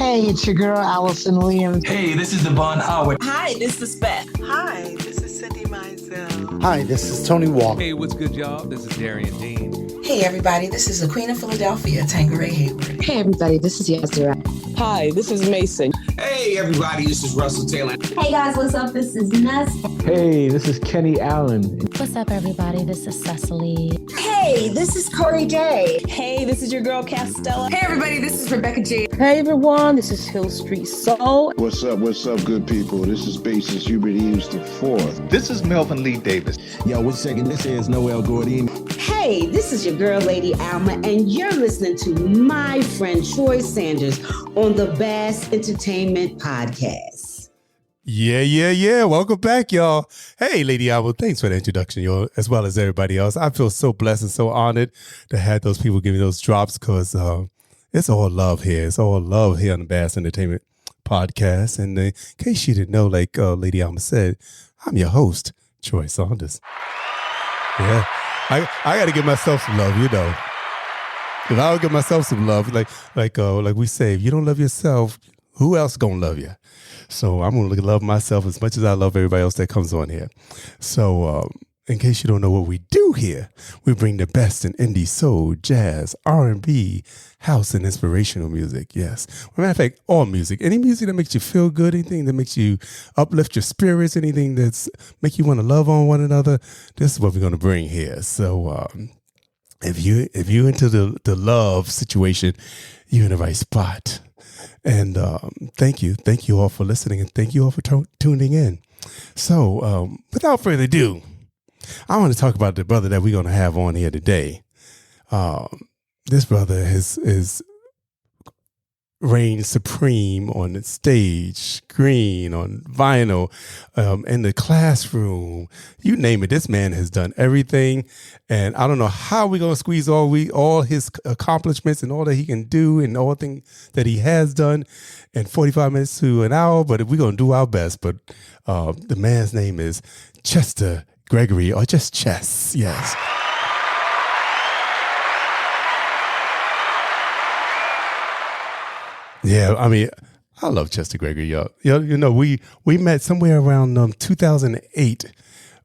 Hey, it's your girl, Allison Williams. Hey, this is Devon Howard. Hi, this is Beth. Hi, this is Cindy Mizell. Hi, this is Tony Walker. Hey, what's good, y'all? This is Darian Dean. Hey, everybody, this is the Queen of Philadelphia, Tangeray Hayward. Hey, everybody, this is Yasira. Hi, this is Mason. Hey, everybody, this is Russell Taylor. Hey, guys, what's up? This is Ness. Hey, this is Kenny Allen. What's up, everybody? This is Cecily. Hey, this is Corey Day. Hey, this is your girl, Castella. Hey, everybody, this is Rebecca G. Hey, everyone, this is Hill Street Soul. What's up, good people? This is bassist Hubert Eves IV. This is Melvin Lee Davis. Yo, what's second? This is Noel Gordy. Hey, this is your girl, Lady Alma, and you're listening to my friend Troy Saunders on the Bass Entertainment Podcast. Yeah. Welcome back, y'all. Hey, Lady Alma, thanks for the introduction, y'all, as well as everybody else. I feel so blessed and so honored to have those people give me those drops because it's all love here. It's all love here on the Bass Entertainment Podcast. And in case you didn't know, like Lady Alma said, I'm your host, Troy Saunders. Yeah. I got to give myself some love, you know. If I don't give myself some love, like we say, if you don't love yourself, who else gonna love you? So I'm gonna love myself as much as I love everybody else that comes on here. So in case you don't know what we do here, we bring the best in indie soul, jazz, R&B, house, and inspirational music. Yes. As a matter of fact, all music. Any music that makes you feel good, anything that makes you uplift your spirits, anything that's make you want to love on one another, this is what we're going to bring here. So if you're into the love situation, you're in the right spot. And thank you all for listening, and thank you all for tuning in. So without further ado, I want to talk about the brother that we're going to have on here today. This brother is reigned supreme on the stage, screen, on vinyl, in the classroom. You name it. This man has done everything. And I don't know how we're going to squeeze all his accomplishments and all that he can do and all things that he has done in 45 minutes to an hour, but we're going to do our best. But the man's name is Chester Gregory, or just Chess, yes. Yeah, I mean, I love Chester Gregory, y'all. You know, we met somewhere around 2008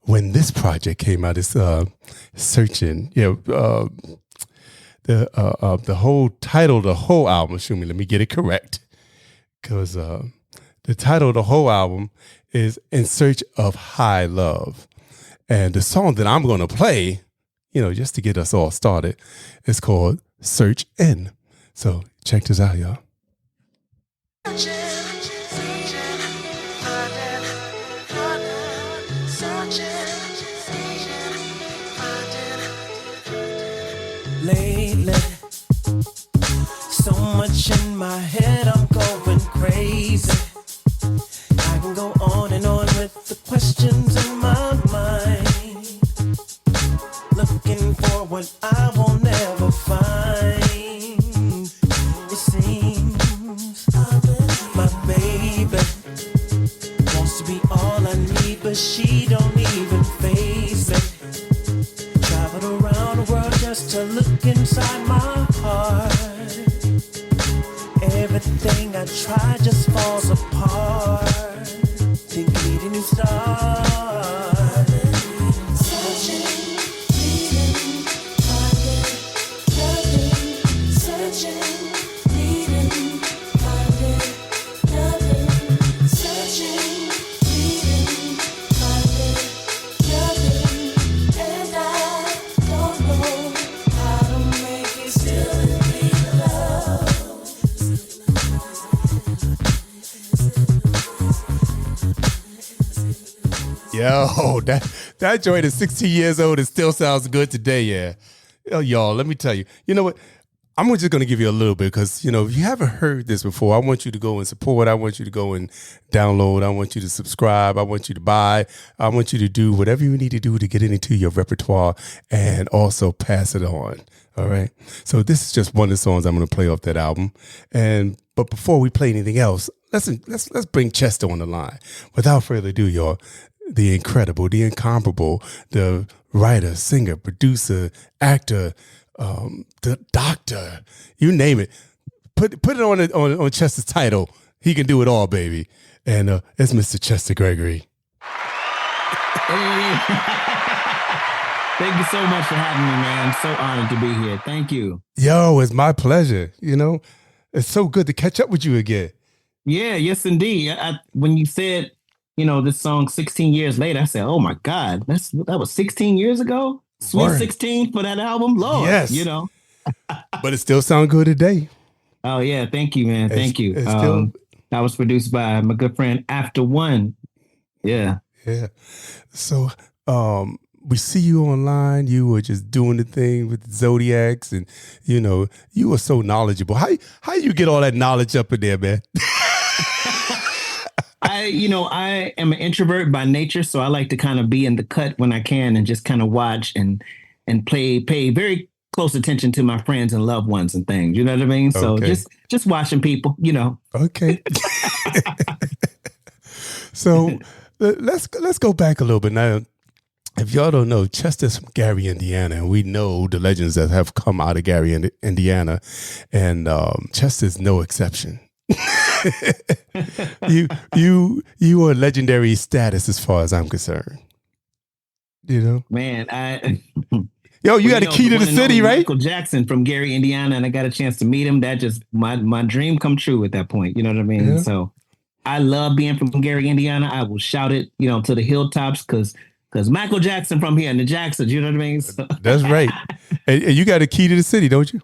when this project came out. It's Searching. The whole title, the whole album. Excuse me, let me get it correct, because the title of the whole album is In Search of High Love. And the song that I'm going to play, you know, just to get us all started, is called Search In. So check this out, y'all. Lately, so much in my head, I'm going crazy. I can go on and on with the questions in my mind, looking for what I will never find. It seems my baby wants to be all I need, but she don't even face it. Traveled around the world just to look inside my heart. Everything I try just falls apart. Think I need a new start. Searching, needing, finding, loving. Searching, needing, finding, loving. Searching, needing, finding, loving. And I don't know how to make it still need love. Yo, that joint is 16 years old. It still sounds good today, yeah. Yo, y'all, let me tell you. You know what? I'm just going to give you a little bit because, you know, if you haven't heard this before, I want you to go and support. I want you to go and download. I want you to subscribe. I want you to buy. I want you to do whatever you need to do to get it into your repertoire and also pass it on. All right. So this is just one of the songs I'm going to play off that album. But before we play anything else, let's bring Chester on the line. Without further ado, y'all, the incredible, the incomparable, the writer, singer, producer, actor, the doctor, you name it. put it on Chester's title. He can do it all, baby. And it's Mr. Chester Gregory. Hey. Thank you so much for having me, man. I'm so honored to be here. Thank you. Yo, it's my pleasure. You know, it's so good to catch up with you again. Yeah, yes, indeed. When you said, this song 16 years later, I said, oh my God, that was 16 years ago? Sweet Word. 16 for that album? Lord, yes. But it still sounds good today. Oh, yeah. Thank you, man. Thank you. That was produced by my good friend After One. Yeah. Yeah. So, we see you online. You were just doing the thing with the Zodiacs, and you were so knowledgeable. How you get all that knowledge up in there, man? I am an introvert by nature, so I like to kind of be in the cut when I can and just kind of watch and pay very close attention to my friends and loved ones and things. You know what I mean? So just watching people, Okay. So let's go back a little bit now. If y'all don't know, Chester's from Gary, Indiana, and we know the legends that have come out of Gary, Indiana, and Chester's no exception. you are legendary status as far as I'm concerned. Man, you got a key to the city, right? Michael Jackson from Gary, Indiana, and I got a chance to meet him. That just my dream come true at that point. You know what I mean? Yeah. So I love being from Gary, Indiana. I will shout it, to the hilltops because Michael Jackson from here and the Jacksons, you know what I mean? So. That's right. And you got a key to the city, don't you?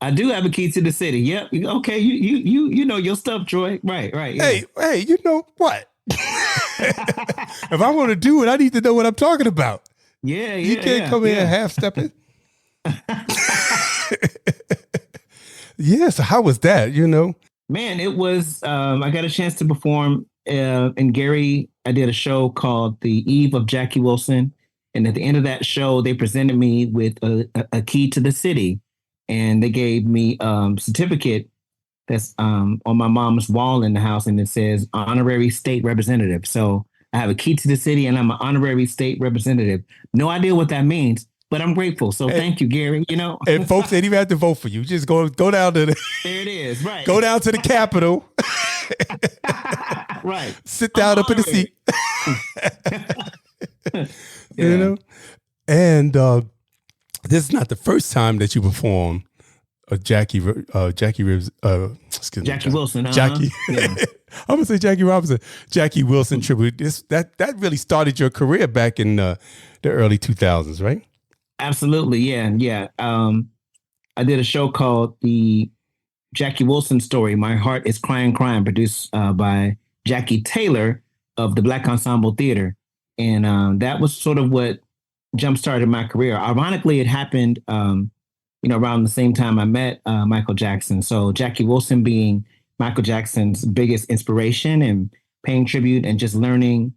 I do have a key to the city. Yep. Okay. You know your stuff, Troy. Right. Yeah. Hey, you know what? If I want to do it, I need to know what I'm talking about. Yeah. You can't come in half stepping. Yeah. So how was that? Man, it was. I got a chance to perform in Gary. I did a show called The Eve of Jackie Wilson, and at the end of that show, they presented me with a key to the city. And they gave me a certificate that's on my mom's wall in the house, and it says Honorary State Representative. So I have a key to the city, and I'm an Honorary State Representative. No idea what that means, but I'm grateful. So thank you, Gary. And folks ain't even have to vote for you. Just go down to the. There it is. Right. Go down to the Capitol. Right. Sit down up in the seat. And this is not the first time that you perform Jackie Wilson. Jackie. Yeah. I'm gonna say Jackie Robinson. Jackie Wilson tribute. That really started your career back in the early 2000s, right? Absolutely. Yeah. I did a show called The Jackie Wilson Story. My Heart is Crying, produced by Jackie Taylor of the Black Ensemble Theater, and that was sort of what jump-started my career. Ironically, it happened, around the same time I met Michael Jackson. So Jackie Wilson being Michael Jackson's biggest inspiration and paying tribute and just learning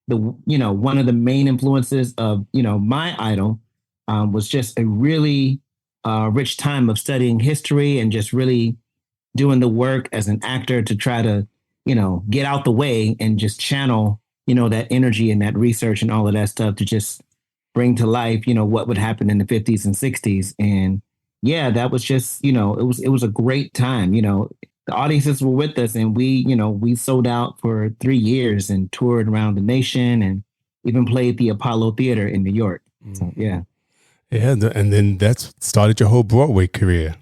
one of the main influences of, my idol was just a really rich time of studying history and just really doing the work as an actor to try to, get out the way and just channel, that energy and that research and all of that stuff to just bring to life, what would happen in the 50s and 60s. And yeah, that was just, it was a great time. The audiences were with us, and we sold out for 3 years and toured around the nation and even played the Apollo Theater in New York. So, yeah. Yeah. And then that's started your whole Broadway career.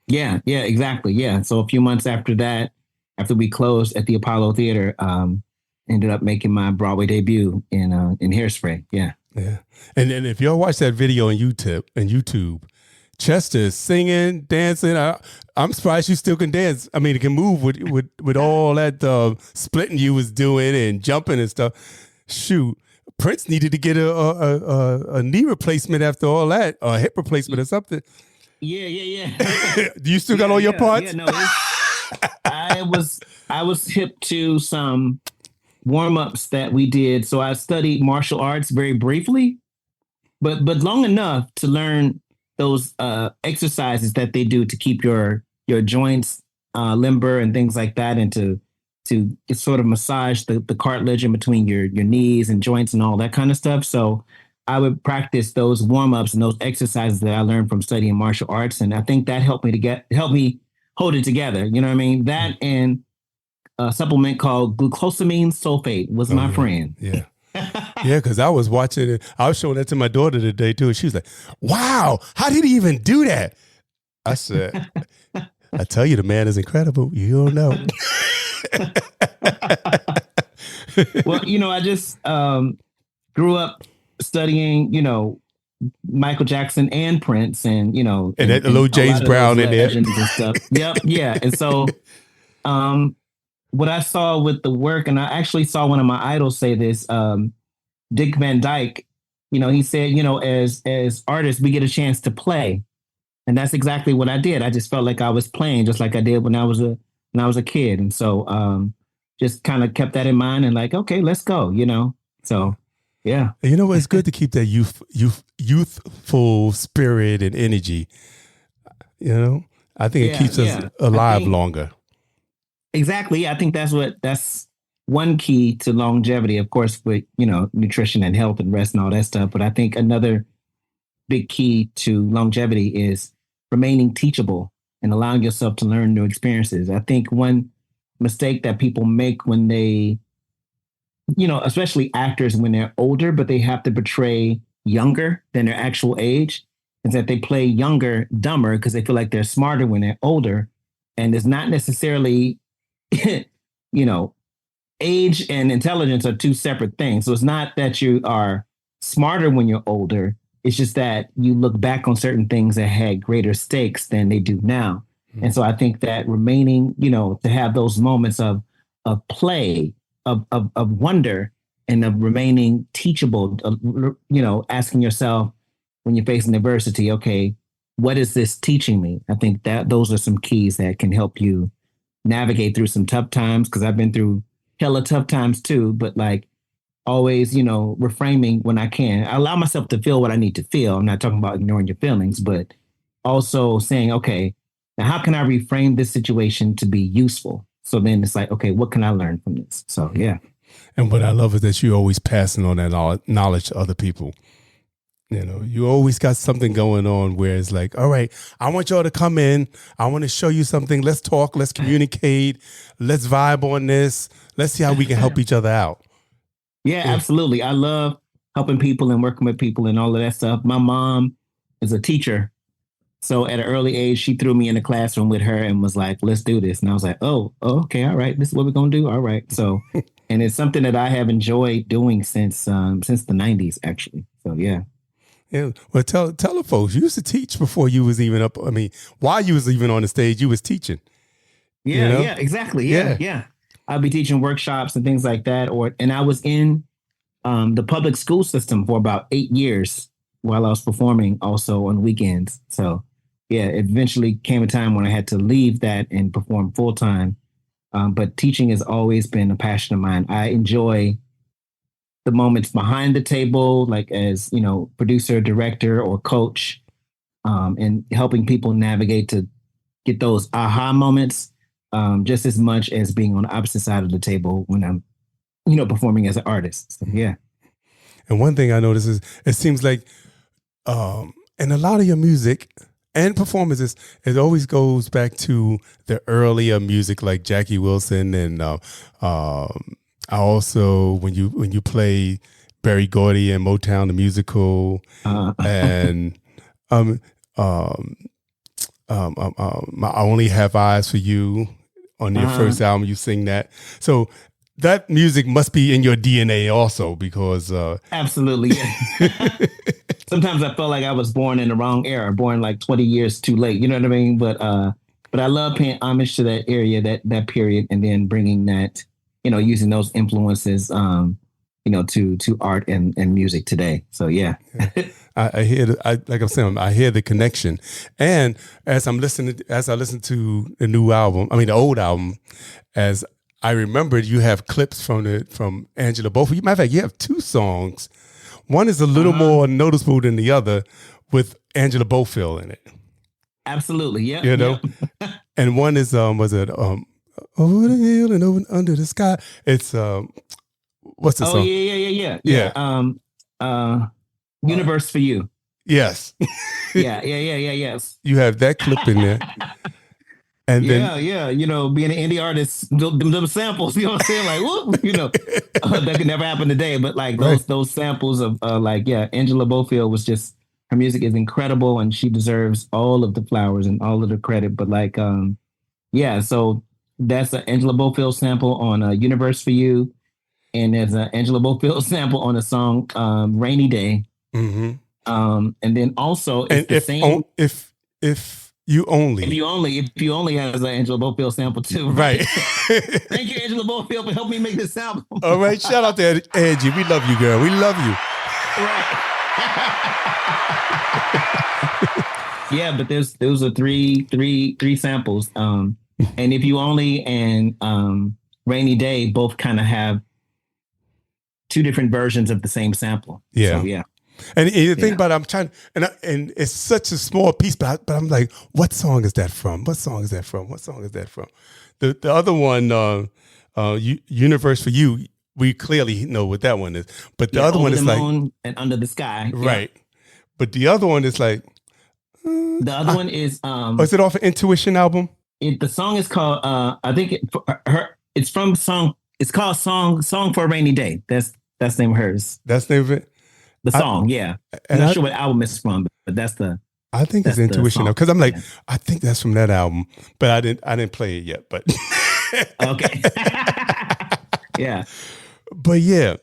Yeah, exactly. Yeah. So a few months after that, after we closed at the Apollo Theater, ended up making my Broadway debut in Hairspray. Yeah. Yeah. And then if y'all watch that video on YouTube, Chester is singing, dancing. I'm surprised you still can dance. I mean, it can move with all that splitting you was doing and jumping and stuff. Shoot, Prince needed to get a knee replacement after all that, or a hip replacement or something. Yeah. Do you still got all your parts? Yeah, no, I was hip to some warm-ups that we did. So I studied martial arts very briefly, but long enough to learn those exercises that they do to keep your joints limber and things like that, and to sort of massage the cartilage in between your knees and joints and all that kind of stuff. So I would practice those warm-ups and those exercises that I learned from studying martial arts, and I think that helped me hold it together. You know what I mean? That and a supplement called glucosamine sulfate was my friend. Yeah. Yeah, because I was watching it. I was showing that to my daughter today too. And she was like, wow, how did he even do that? I said, I tell you, the man is incredible. You don't know. Well, I just grew up studying, Michael Jackson and Prince and, and that little James Brown in there. And stuff. Yep. Yeah. And so what I saw with the work, and I actually saw one of my idols say this, Dick Van Dyke, he said, as artists, we get a chance to play. And that's exactly what I did. I just felt like I was playing just like I did when I was a kid. And so just kind of kept that in mind and like, okay, let's go, So yeah. It's good to keep that youthful spirit and energy. I think it keeps us alive longer. Exactly. I think that's one key to longevity, of course, with, nutrition and health and rest and all that stuff. But I think another big key to longevity is remaining teachable and allowing yourself to learn new experiences. I think one mistake that people make when they, especially actors when they're older, but they have to portray younger than their actual age, is that they play younger, dumber, because they feel like they're smarter when they're older. And it's not necessarily, age and intelligence are two separate things. So it's not that you are smarter when you're older. It's just that you look back on certain things that had greater stakes than they do now. Mm-hmm. And so I think that remaining, to have those moments of play, of wonder, and of remaining teachable, asking yourself when you're facing adversity, okay, what is this teaching me? I think that those are some keys that can help you navigate through some tough times, because I've been through hella tough times too, but like always, reframing when I can. I allow myself to feel what I need to feel. I'm not talking about ignoring your feelings, but also saying, okay, now how can I reframe this situation to be useful? So then it's like, okay, what can I learn from this? So, yeah. And what I love is that you're always passing on that knowledge to other people. You always got something going on where it's like, all right, I want y'all to come in. I want to show you something. Let's talk. Let's communicate. Let's vibe on this. Let's see how we can help each other out. Yeah, absolutely. I love helping people and working with people and all of that stuff. My mom is a teacher. So at an early age, she threw me in the classroom with her and was like, let's do this. And I was like, oh, okay. All right. This is what we're going to do. All right. So, and it's something that I have enjoyed doing since the 90s, actually. So, yeah. Yeah. Well, tell the folks, you used to teach before you was even up. I mean, while you was even on the stage, you was teaching. Yeah, yeah, exactly. Yeah. I'll be teaching workshops and things like that. And I was in the public school system for about 8 years while I was performing also on weekends. So yeah, it eventually came a time when I had to leave that and perform full time. But teaching has always been a passion of mine. I enjoy the moments behind the table, like as, producer, director, or coach, and helping people navigate to get those aha moments, just as much as being on the opposite side of the table when I'm, performing as an artist. So, yeah. And one thing I notice is it seems like, in a lot of your music and performances, it always goes back to the earlier music like Jackie Wilson and I also when you play Berry Gordy and Motown the musical and I Only Have Eyes for You on your first album, you sing that. So that music must be in your DNA also because absolutely. Yeah. Sometimes I felt like I was born in the wrong era, born like 20 years too late. You know what I mean? But I love paying homage to that area, that period, and then bringing that, using those influences, to art and music today. So yeah. I hear, like I'm saying, I hear the connection. And as I listen to the new album, the old album, as I remembered, you have clips from Angela Bofill. Matter of fact, you have two songs. One is a little more noticeable than the other, with Angela Bofill in it. Absolutely, yeah. Yep. And one is over the hill and over under the sky. It's what's the song? Yeah. Universe for You. Yes. Yes. You have that clip in there. And yeah, then, yeah, being an indie artist, them samples, you know what I'm saying? Like, whoop, that could never happen today. But like those samples of Angela Bofield was just, her music is incredible and she deserves all of the flowers and all of the credit. But like, so that's an Angela Bofield sample on Universe for You. And there's an Angela Bofield sample on the song Rainy Day. Mm-hmm. And then also it's and if you only has an Angela Bofield sample too. Right. Thank you, Angela Bofield, for helping me make this album. All right. Shout out to Angie. We love you, girl. We love you. Right. Yeah, but those are three samples. And If You Only and Rainy Day both kind of have two different versions of the same sample. Yeah. So, yeah. And the thing about it, I'm trying, and it's such a small piece, but I'm like, what song is that from? What song is that from? What song is that from? The other one, Universe for You, we clearly know what that one is. But the other one is like Moon and Under the Sky. Right. Yeah. But the other one is like the other one is is it off an Intuition album? The song is called I think it's from song. It's called Song for a Rainy Day. That's the name of hers. That's the name of it. The song, yeah. I'm not sure what album it's from, but that's the. I think it's Intuition because I'm like, I think that's from that album, but I didn't play it yet. But okay, yeah. But yeah,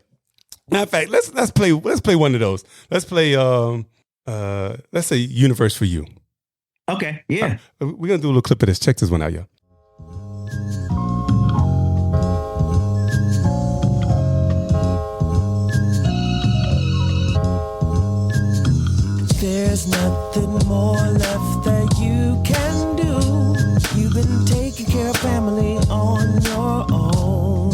matter of fact, let's play one of those. Let's play let's say Universe for You. Okay, yeah. We're gonna do a little clip of this. Check this one out, y'all. There's nothing more left that you can do. You've been taking care of family on your own.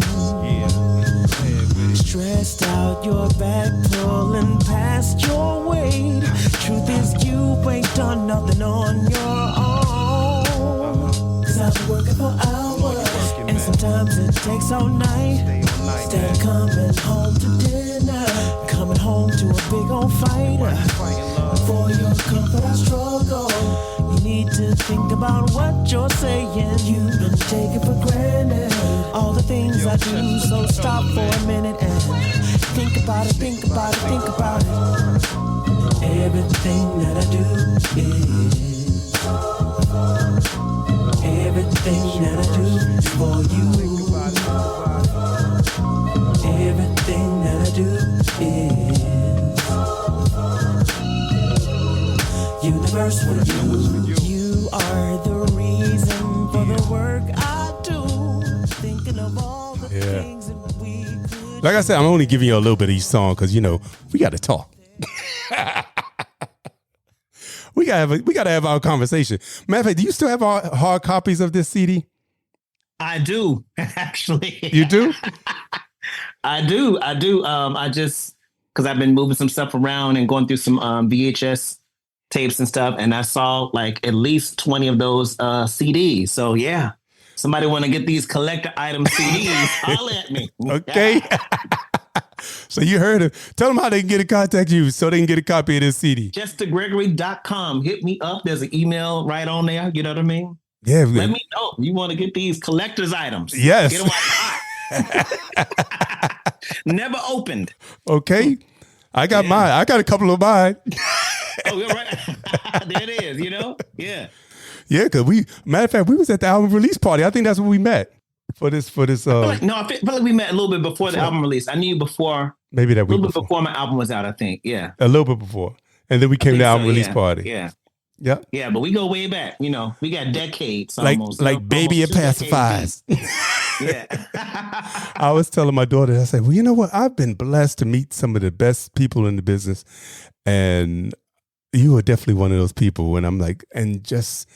Stressed out, your back pulling past your weight. Truth is you ain't done nothing on your own. Cause I've been working for hours, and sometimes it takes all night. Instead of coming home to dinner, coming home to a big old fighter. For your comfort I struggle. You need to think about what you're saying. You've been taken for granted all the things I do. So stop for a minute and think about it, think about it, think about it. Everything that I do is everything that I do is for you. Everything that I do is Universe for You. You are the reason for the work I do. Thinking of all the things that we could. Like I said, I'm only giving you a little bit of each song because we got to talk. we gotta have our conversation. Matter of fact, do you still have hard copies of this CD? I do, actually. You do? I do. I just because I've been moving some stuff around and going through some VHS tapes and stuff, and I saw like at least 20 of those CDs. So yeah, somebody want to get these collector item CDs, holler at me. Okay. So you heard him. Tell them how they can get in contact you so they can get a copy of this CD. ChesterGregory.com. Hit me up. There's an email right on there. You know what I mean? Yeah. Let me know. You want to get these collector's items. Yes. Get them Never opened. Okay. I got mine. I got a couple of mine. Oh, you're right. There it is, Yeah. Yeah, because matter of fact, we was at the album release party. I think that's where we met for this. I feel like we met a little bit before the album release. I knew you before. Maybe that week. A little bit before my album was out, I think. Yeah. A little bit before. And then we came to the album release party. Yeah. Yeah. Yeah, but we go way back. We got decades almost. Like Baby and Pacifies. Yeah. I was telling my daughter, I said, well, you know what? I've been blessed to meet some of the best people in the business. And you are definitely one of those people. And I'm like, and just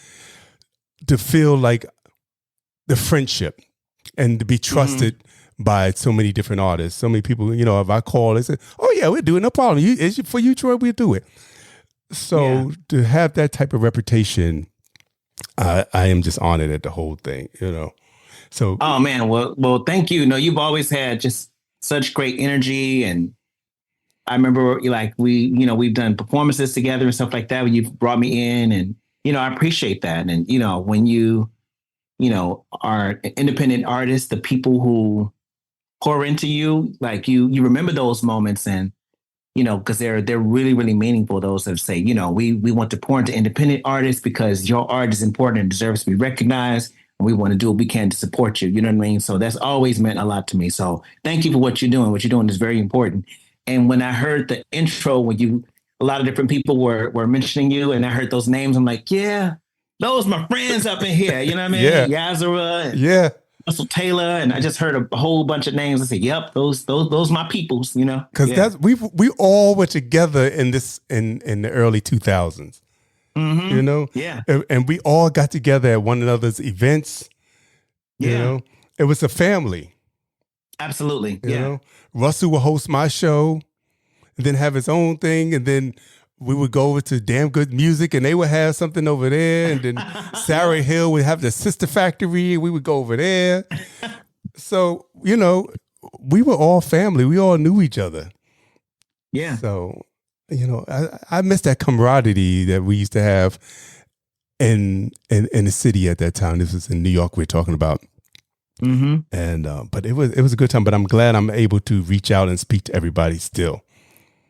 to feel like the friendship and to be trusted by so many different artists. So many people, if I call, they say, oh yeah, we'll do it. No problem. For you, Troy, we'll do it. So to have that type of reputation, I am just honored at the whole thing, So, oh man, well, thank you. You've always had just such great energy, and I remember we've done performances together and stuff like that. When you've brought me in, and I appreciate that. And when you are independent artists, the people who pour into you, like you remember those moments, and because they're really, really meaningful. Those that say, we want to pour into independent artists because your art is important and deserves to be recognized. And we want to do what we can to support you. You know what I mean? So that's always meant a lot to me. So thank you for what you're doing. What you're doing is very important. And when I heard the intro, when a lot of different people were mentioning you, and I heard those names, I'm like, yeah, those my friends up in here. You know what I mean? Yeah. Yazara. Yeah. Russell Taylor, and I just heard a whole bunch of names. I said, "Yep, those my peoples." Because that's we all were together in the early 2000s. Mm-hmm. Yeah, and we all got together at one another's events. Yeah, it was a family. Absolutely. You know, Russell would host my show, and then have his own thing, and then we would go over to Damn Good Music, and they would have something over there. And then Sarah Hill would have the Sister Factory, and we would go over there. So, we were all family. We all knew each other. Yeah. So, I miss that camaraderie that we used to have in the city at that time. This was in New York we're talking about. Mm-hmm. And but it was a good time. But I'm glad I'm able to reach out and speak to everybody still.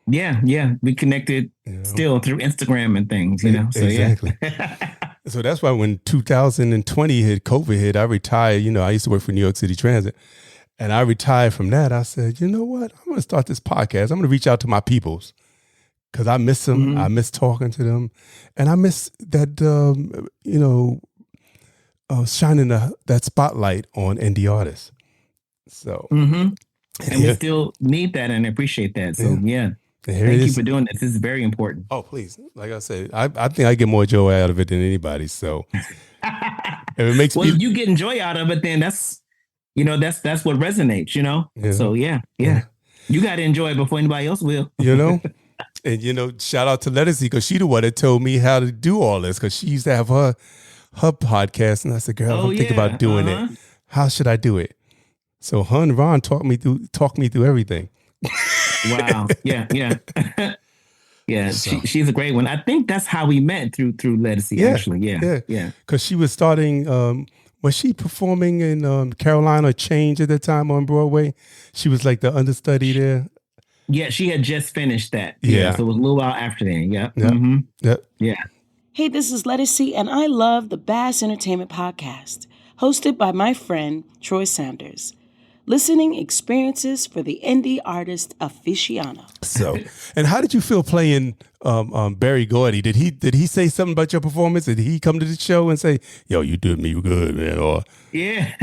Yeah, we connected still through Instagram and things, So exactly. Yeah. So that's why when 2020 COVID hit, I retired. I used to work for New York City Transit, and I retired from that. I said, you know what? I'm going to start this podcast. I'm going to reach out to my peoples because I miss them. Mm-hmm. I miss talking to them, and I miss that shining that spotlight on indie artists. So, and we still need that and appreciate that. So yeah. Thank you for doing this. This is very important. Oh, please. Like I said, I think I get more joy out of it than anybody. So if it makes if you getting joy out of it, then that's what resonates, Yeah. So yeah. You got to enjoy it before anybody else will. And, shout out to Lettucey because she the one that told me how to do all this because she used to have her podcast. And I said, girl, I'm thinking about doing it. How should I do it? So her and Ron talked me through everything. Wow. Yeah. Yeah. So. She's a great one. I think that's how we met through Lettucey, actually. Yeah. Because she was starting, was she performing in Carolina Change at that time on Broadway? She was like the understudy there. Yeah, she had just finished that. Yeah. So it was a little while after then. Yeah. Yeah. Mm-hmm. Yep. Yeah. Hey, this is Lettucey, and I love the Bass Entertainment Podcast, hosted by my friend Troy Saunders. Listening experiences for the indie artist aficionado. So, and how did you feel playing Barry Gordy? Did he say something about your performance? Did he come to the show and say, "Yo, you did me good, man"? Or yeah,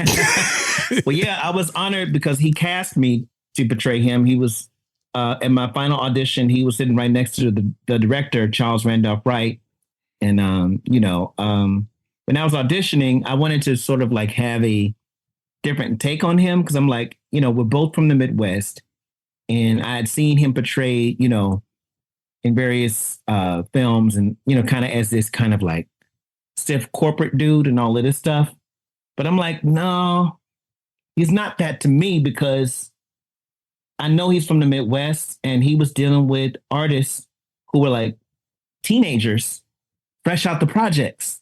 well, yeah, I was honored because he cast me to portray him. He was at my final audition. He was sitting right next to the director, Charles Randolph Wright, and when I was auditioning, I wanted to sort of like have a different take on him because I'm like, we're both from the Midwest, and I had seen him portrayed, in various films, and kind of as this kind of like stiff corporate dude and all of this stuff. But I'm like, no, he's not that to me because I know he's from the Midwest, and he was dealing with artists who were like teenagers, fresh out the projects.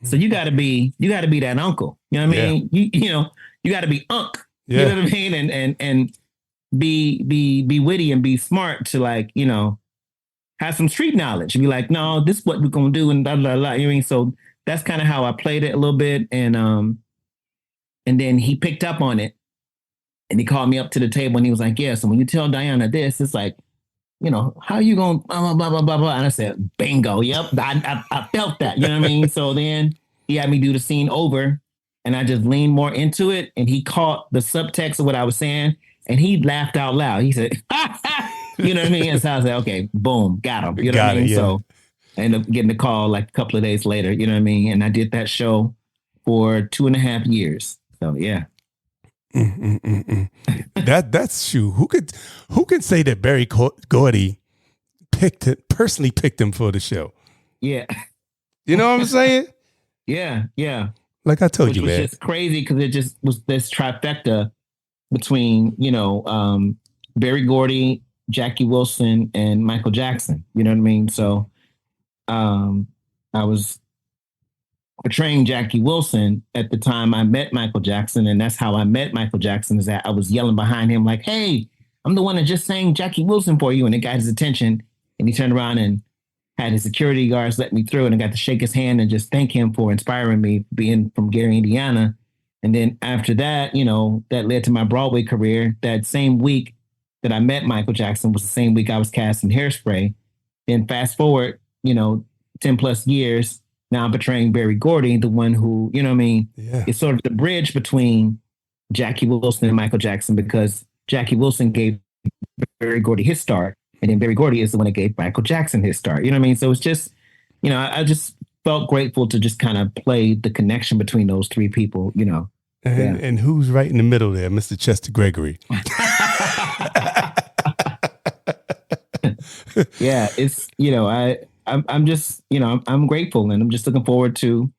So you got to be that uncle. You know what I mean? You got to be unk. Yeah. You know what I mean? And be witty and be smart to like, have some street knowledge and be like, no, this is what we're going to do. And blah, blah, blah. You know what I mean? So that's kind of how I played it a little bit. And then he picked up on it and he called me up to the table and he was like, yeah, so when you tell Diana this, it's like, how you going, blah, blah, blah, blah, blah. And I said, bingo. Yep. I felt that, you know what I mean? So then he had me do the scene over and I just leaned more into it. And he caught the subtext of what I was saying and he laughed out loud. He said, you know what I mean? And so I was like, okay, boom, got him. You know what I mean? Yeah. So I ended up getting the call like a couple of days later, you know what I mean? And I did that show for 2.5 years. So yeah. That's true. Who could say that Barry Gordy personally picked him for the show? Yeah. You know what I'm saying? Yeah. Like I told you, man. man. It's just crazy because it just was this trifecta between, Barry Gordy, Jackie Wilson, and Michael Jackson. You know what I mean? So I was portraying Jackie Wilson at the time I met Michael Jackson. And that's how I met Michael Jackson, is that I was yelling behind him like, hey, I'm the one that just sang Jackie Wilson for you. And it got his attention. And he turned around and had his security guards let me through. And I got to shake his hand and just thank him for inspiring me, being from Gary, Indiana. And then after that, that led to my Broadway career. That same week that I met Michael Jackson was the same week I was cast in Hairspray. Then fast forward, 10 plus years, now I'm portraying Berry Gordy, the one who, it's sort of the bridge between Jackie Wilson and Michael Jackson, because Jackie Wilson gave Berry Gordy his start, and then Berry Gordy is the one that gave Michael Jackson his start. You know what I mean? So it's just, I just felt grateful to just kind of play the connection between those three people, And who's right in the middle there? Mr. Chester Gregory. Yeah, it's, I'm just, I'm grateful, and I'm just looking forward to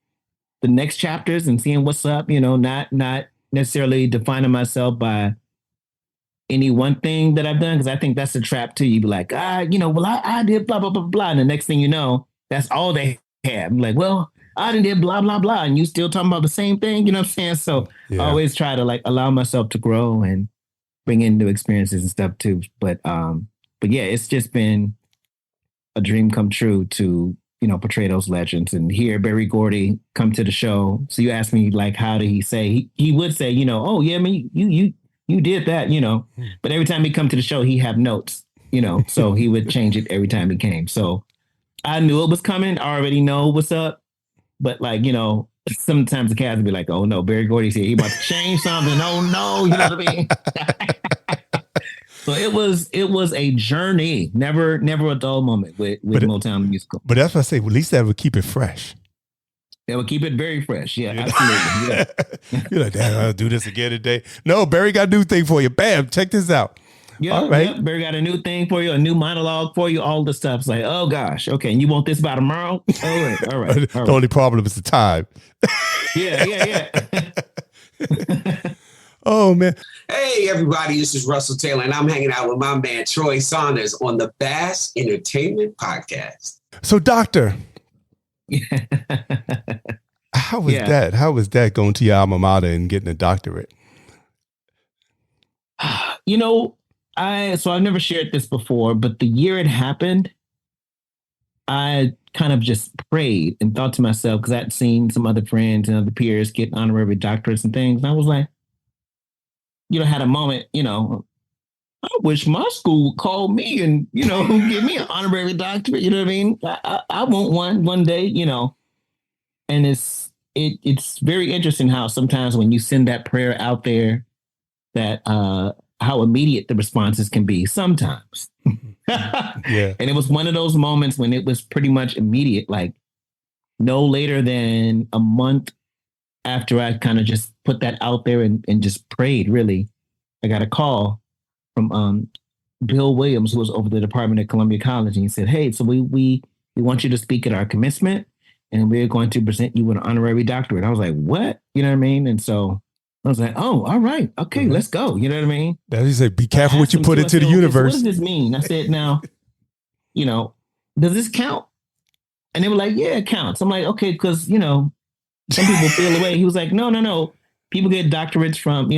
the next chapters and seeing what's up, not necessarily defining myself by any one thing that I've done, because I think that's a trap too. You be like, I did blah, blah, blah, blah. And the next thing you know, that's all they have. I'm like, well, I did blah, blah, blah. And you still talking about the same thing. You know what I'm saying? So I always try to allow myself to grow and bring in new experiences and stuff too. But yeah, it's just been a dream come true to, portray those legends and hear Berry Gordy come to the show. So you asked me, how did he say? He would say, oh yeah, I mean, you did that, but every time he come to the show, he have notes, so he would change it every time he came. So I knew it was coming. I already know what's up. But sometimes the cast would be like, oh no, Berry Gordy's here. He about to change something. Oh no, you know what I mean? So it was a journey, never a dull moment with Motown Musical. But that's what I say. At least that would keep it fresh. That would keep it very fresh. Yeah, absolutely. Yeah. You're like, damn, I'll do this again today. No, Barry got a new thing for you. Bam, check this out. Yeah, all right. Yep, Barry got a new thing for you, a new monologue for you, all the stuff. It's like, oh gosh, okay, and you want this by tomorrow? All right. The only problem is the time. Yeah. Oh, man. Hey, everybody, this is Russell Taylor, and I'm hanging out with my man, Troy Saunders, on the Bass Entertainment Podcast. So, Doctor, how was that? How was that going to your alma mater and getting a doctorate? I've never shared this before, but the year it happened, I kind of just prayed and thought to myself, because I'd seen some other friends and other peers get honorary doctorates and things, and I was like, had a moment, I wish my school would call me and, give me an honorary doctorate. You know what I mean? I want one day, and it's very interesting how sometimes when you send that prayer out there, that how immediate the responses can be sometimes. Yeah. And it was one of those moments when it was pretty much immediate, like no later than a month after I kind of just put that out there and just prayed, really, I got a call from Bill Williams, who was over the department at Columbia College, and he said, hey, so we want you to speak at our commencement, and we're going to present you with an honorary doctorate. I was like, what? You know what I mean? And so I was like, oh, all right. Okay, let's go. You know what I mean? That he said, be careful what you put into the universe. So what does this mean? I said, now, does this count? And they were like, yeah, it counts. I'm like, okay, because, some people feel away. He was like, no. People get doctorates from,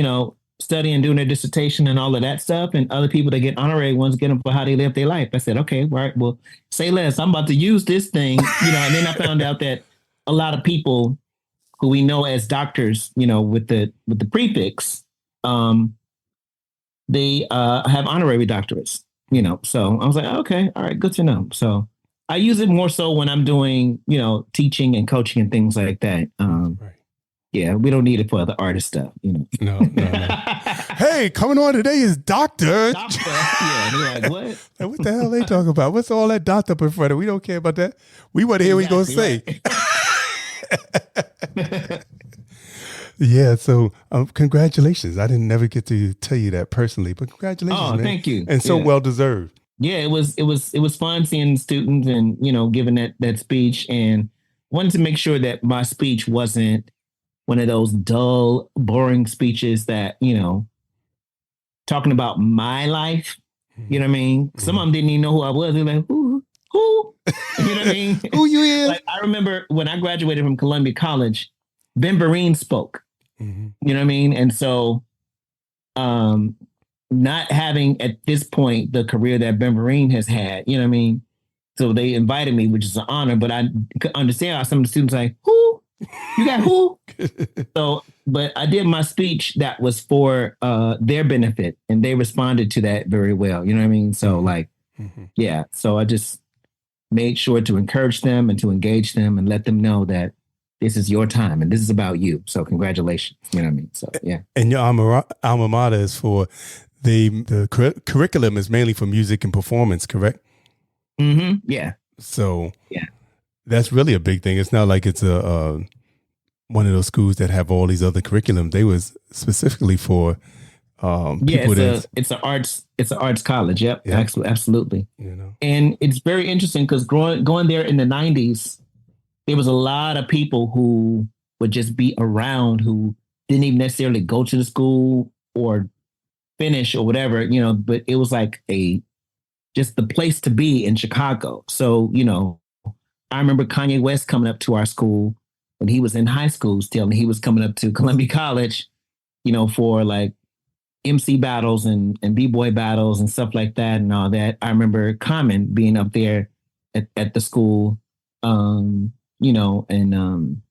studying, doing their dissertation and all of that stuff. And other people that get honorary ones get them for how they live their life. I said, okay, all right, well, say less. I'm about to use this thing, and then I found out that a lot of people who we know as doctors, with the prefix, they have honorary doctorates, So I was like, okay, all right, good to know. So I use it more so when I'm doing, teaching and coaching and things like that. Right. Yeah, we don't need it for other artist stuff, No. Hey, coming on today is Doctor. Yeah, they're like, what? Like, what the hell are they talking about? What's all that doctor up in front of? We don't care about that. We want to hear what you're going to say. Yeah, so congratulations. I didn't never get to tell you that personally, but congratulations, man. Thank you. And so well deserved. Yeah, it was fun seeing students and, giving that speech, and wanted to make sure that my speech wasn't one of those dull, boring speeches that, talking about my life, you know what I mean? Some of them didn't even know who I was. They're like, who? You know what I mean? Who you is? Like, I remember when I graduated from Columbia College, Ben Vereen spoke. Mm-hmm. You know what I mean? And so, not having at this point the career that Ben Vereen has had, you know what I mean? So they invited me, which is an honor, but I could understand how some of the students like, who? You got who? So, but I did my speech that was for their benefit, and they responded to that very well. You know what I mean? So like, yeah. So I just made sure to encourage them and to engage them and let them know that this is your time and this is about you. So congratulations. You know what I mean? So yeah. And your alma mater is for the curriculum is mainly for music and performance, correct? Mm-hmm. Yeah. So yeah, that's really a big thing. It's not like it's a one of those schools that have all these other curriculums. They was specifically for people it's an arts college. Yep. Absolutely. You know, and it's very interesting because going there in the 90s, there was a lot of people who would just be around who didn't even necessarily go to the school or finish or whatever, you know, but it was like just the place to be in Chicago. So, you know, I remember Kanye West coming up to our school when he was in high school still, and he was coming up to Columbia College, you know, for like MC battles and B-boy battles and stuff like that and all that. I remember Common being up there at the school, you know, and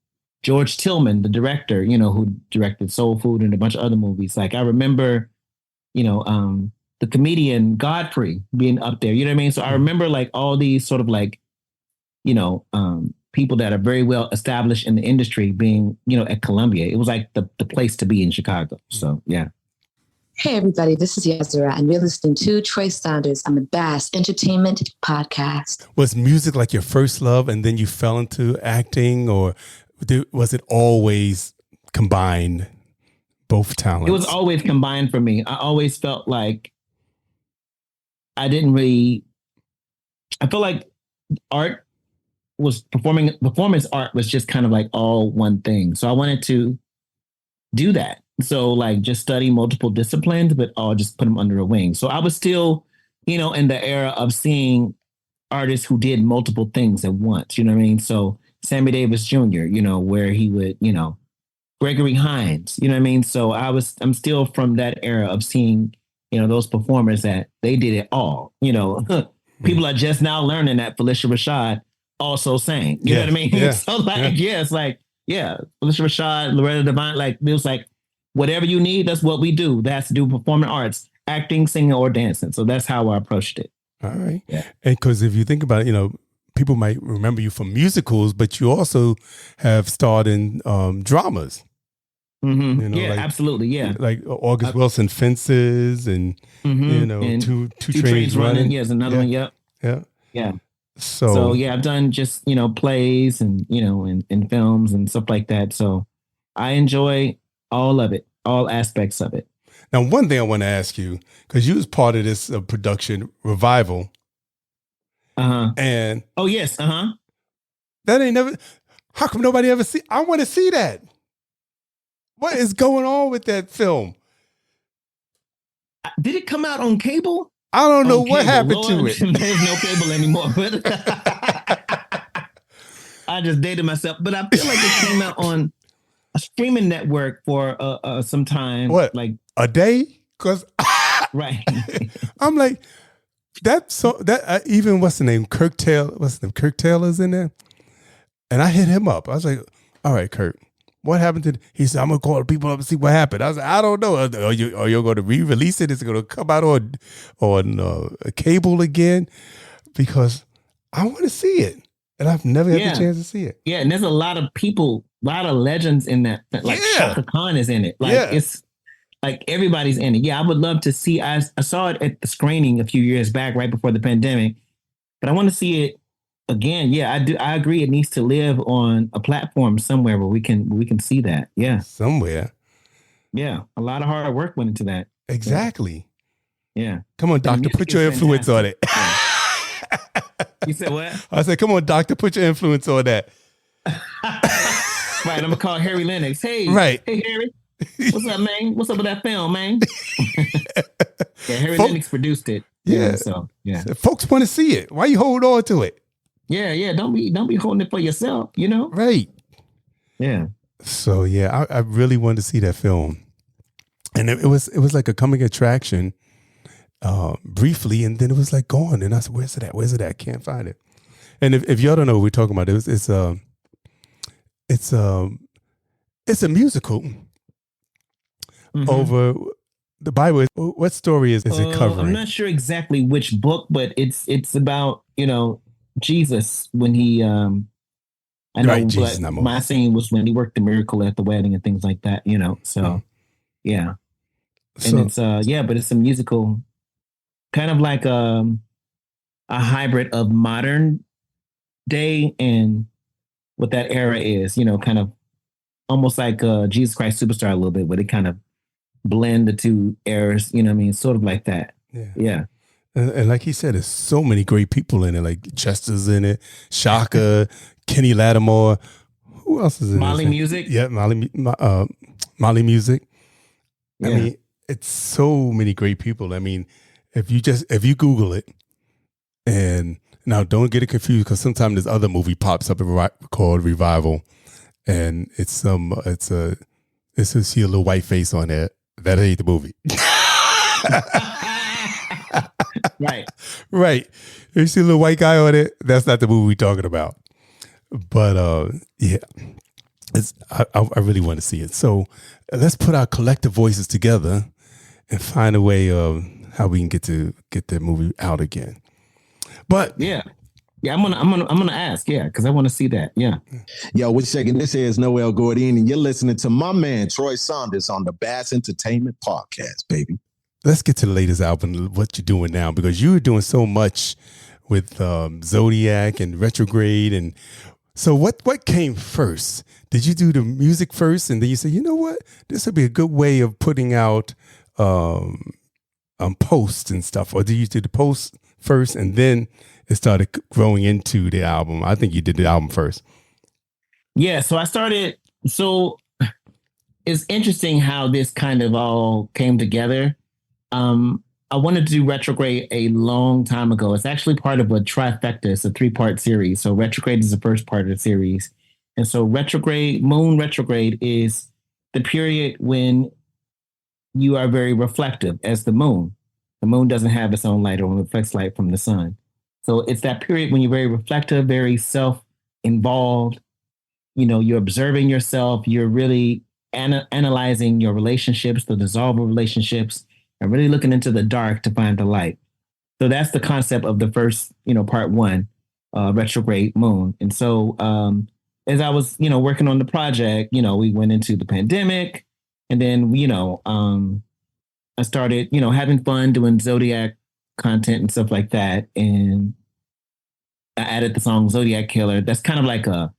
George Tillman, the director, you know, who directed Soul Food and a bunch of other movies. Like I remember, you know, the comedian Godfrey being up there, you know what I mean? So I remember like all these sort of like, you know, people that are very well established in the industry being, you know, at Columbia. It was like the place to be in Chicago. So, yeah. Hey, everybody, this is Yazira, and you're listening to Troy Saunders on the Bass Entertainment Podcast. Was music like your first love and then you fell into acting, or was it always combined, both talents? It was always combined for me. I always felt like I feel like art was performance art was just kind of like all one thing. So I wanted to do that. So like just study multiple disciplines, but all just put them under a wing. So I was still, you know, in the era of seeing artists who did multiple things at once, you know what I mean? So Sammy Davis Jr., you know, where he would, you know, Gregory Hines, you know what I mean? So I'm still from that era of seeing, you know, those performers that they did it all, you know. People are just now learning that Felicia Rashad also sang, you know what I mean? Yeah. So like, it's like, Felicia Rashad, Loretta Devine, like it was like, whatever you need, that's what we do. That's to do performing arts, acting, singing, or dancing. So that's how I approached it. All right. Yeah. And because if you think about it, you know, people might remember you from musicals, but you also have starred in dramas. Mm-hmm. You know, yeah, like, absolutely. Yeah. Like August Wilson Fences and, you know, and two trains running. Yes, another one. Yep. Yeah. Yeah. So yeah, I've done just, you know, plays and, you know, and films and stuff like that. So I enjoy all of it, all aspects of it. Now, one thing I want to ask you, because you was part of this production Revival. And oh yes, that ain't never. How come nobody ever see? I want to see that. What is going on with that film? Did it come out on cable? I don't know what happened to it. There's no cable anymore. I just dated myself, but I feel like it came out on a streaming network for some time. What? Like a day? Because right. I'm like that. Even what's the name? Kirk Taylor's in there, and I hit him up. I was like, "All right, Kirk, what happened to?" He said, "I'm gonna call the people up and see what happened." I was like, "I don't know. Are you going to re-release it? Is it going to come out on a cable again? Because I want to see it." And I've never had the chance to see it. Yeah, and there's a lot of people, a lot of legends in that. Like Shaka Khan is in it. Like it's like everybody's in it. Yeah, I would love to see. I saw it at the screening a few years back, right before the pandemic. But I want to see it again. Yeah, I do. I agree. It needs to live on a platform somewhere where we can see that. Yeah, somewhere. Yeah, a lot of hard work went into that. Exactly. Yeah. Come on, doctor, put your influence on it. Yeah. You said what? I said, come on, doctor, put your influence on that. Right, I'm gonna call Harry Lennox. Hey, right. Hey, Harry. What's up, man? What's up with that film, man? Yeah, Harry Lennox produced it. Yeah. So, yeah. Folks want to see it. Why you hold on to it? Yeah. Don't be holding it for yourself, you know? Right. Yeah. So yeah, I really wanted to see that film. And it was like a coming attraction briefly, and then it was like gone. And I said, where's it at? Where's it at? Can't find it. And if y'all don't know what we're talking about, it's a musical over the Bible. What story is it covering? I'm not sure exactly which book, but it's about, Jesus when he I know, right, Jesus, but my scene was when he worked the miracle at the wedding and things like that, So yeah. And it's but it's a musical, kind of like a hybrid of modern day and what that era is, kind of almost like Jesus Christ Superstar a little bit, where they kind of blend the two eras, sort of like that. Yeah. And like he said, there's so many great people in it, like Chester's in it, Shaka, Kenny Lattimore. Who else is in it? Molly Music. Yeah, Molly Music. Yeah. I mean, it's so many great people. I mean, if you Google it, and now don't get it confused, because sometimes this other movie pops up called Revival, and it's a see a little white face on there. That ain't the movie. Right. You see a little white guy on it. That's not the movie we're talking about. But yeah, I really want to see it. So let's put our collective voices together and find a way of how we can get that movie out again. But yeah, I'm gonna ask, because I want to see that. Yeah. Yo, wait a second. This is Noel Gordy, and you're listening to my man Troy Saunders on the Bass Entertainment Podcast, baby. Let's get to the latest album, what you're doing now, because you were doing so much with Zodiac and Retrograde. And so what came first? Did you do the music first, and then you say, you know what, this would be a good way of putting out posts and stuff? Or did you do the post first and then it started growing into the album? I think you did the album first. Yeah, so I started, it's interesting how this kind of all came together. I wanted to do Retrograde a long time ago. It's actually part of a trifecta. It's a 3-part series. So Retrograde is the first part of the series. And so Moon Retrograde is the period when you are very reflective as the moon. The moon doesn't have its own light or reflects light from the sun. So it's that period when you're very reflective, very self-involved. You're observing yourself. You're really analyzing your relationships, the dissolve of relationships, and really looking into the dark to find the light. So that's the concept of the first, part 1, Retrograde Moon. And so as I was, working on the project, we went into the pandemic, and then, I started, having fun doing Zodiac content and stuff like that. And I added the song Zodiac Killer. That's kind of like a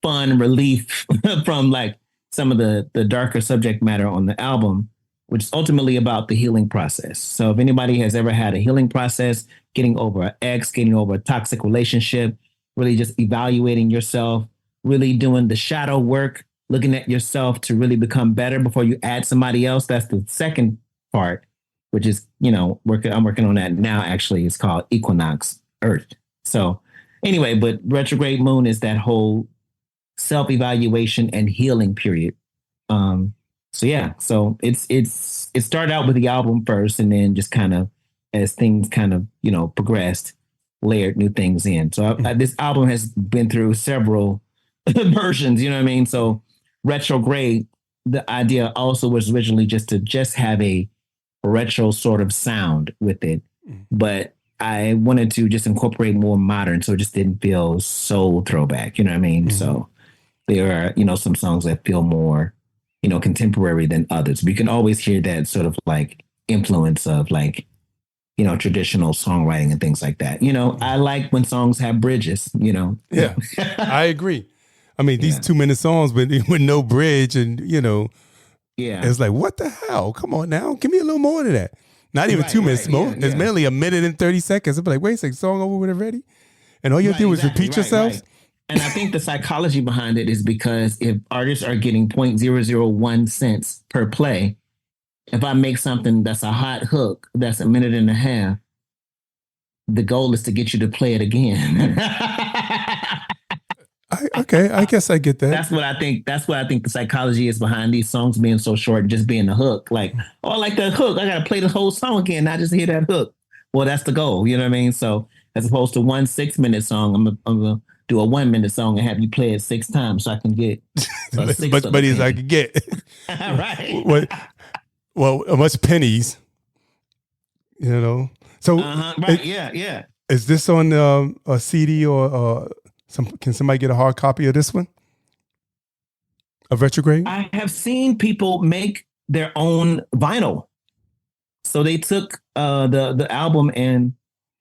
fun relief from like some of the darker subject matter on the album, which is ultimately about the healing process. So if anybody has ever had a healing process, getting over an ex, getting over a toxic relationship, really just evaluating yourself, really doing the shadow work, looking at yourself to really become better before you add somebody else. That's the second part, which is, I'm working on that now. Actually, it's called Equinox Earth. So anyway, but Retrograde Moon is that whole self-evaluation and healing period. So it started out with the album first, and then just kind of as things kind of, progressed, layered new things in. So this album has been through several versions, So Retrograde, the idea also was originally just to have a retro sort of sound with it, but I wanted to just incorporate more modern, so it just didn't feel so throwback, So there are, some songs that feel more, contemporary than others. We can always hear that sort of like influence of like, traditional songwriting and things like that. I like when songs have bridges, Yeah, I agree. I mean, these 2-minute songs with no bridge and, it's like, what the hell? Come on now. Give me a little more of that. Not even 2 minutes more. It's mainly 1 minute and 30 seconds. I'll be like, wait a second, song over with already? And all you do is repeat yourself? Right. And I think the psychology behind it is because if artists are getting 0.001 cents per play, if I make something that's a hot hook, that's 1.5 minutes, the goal is to get you to play it again. I guess I get that. That's what I think the psychology is behind these songs being so short and just being the hook. Like, oh, I like that hook. I got to play the whole song again, not just hear that hook. Well, that's the goal. You know what I mean? So as opposed to 1 6-minute song, I'm going to do a 1-minute song and have you play it 6 times so I can get as much money as I can get. Right. Well, much pennies, you know. So, right. Yeah. Is this on a CD or can somebody get a hard copy of this one? Of Retrograde? I have seen people make their own vinyl. So they took the album and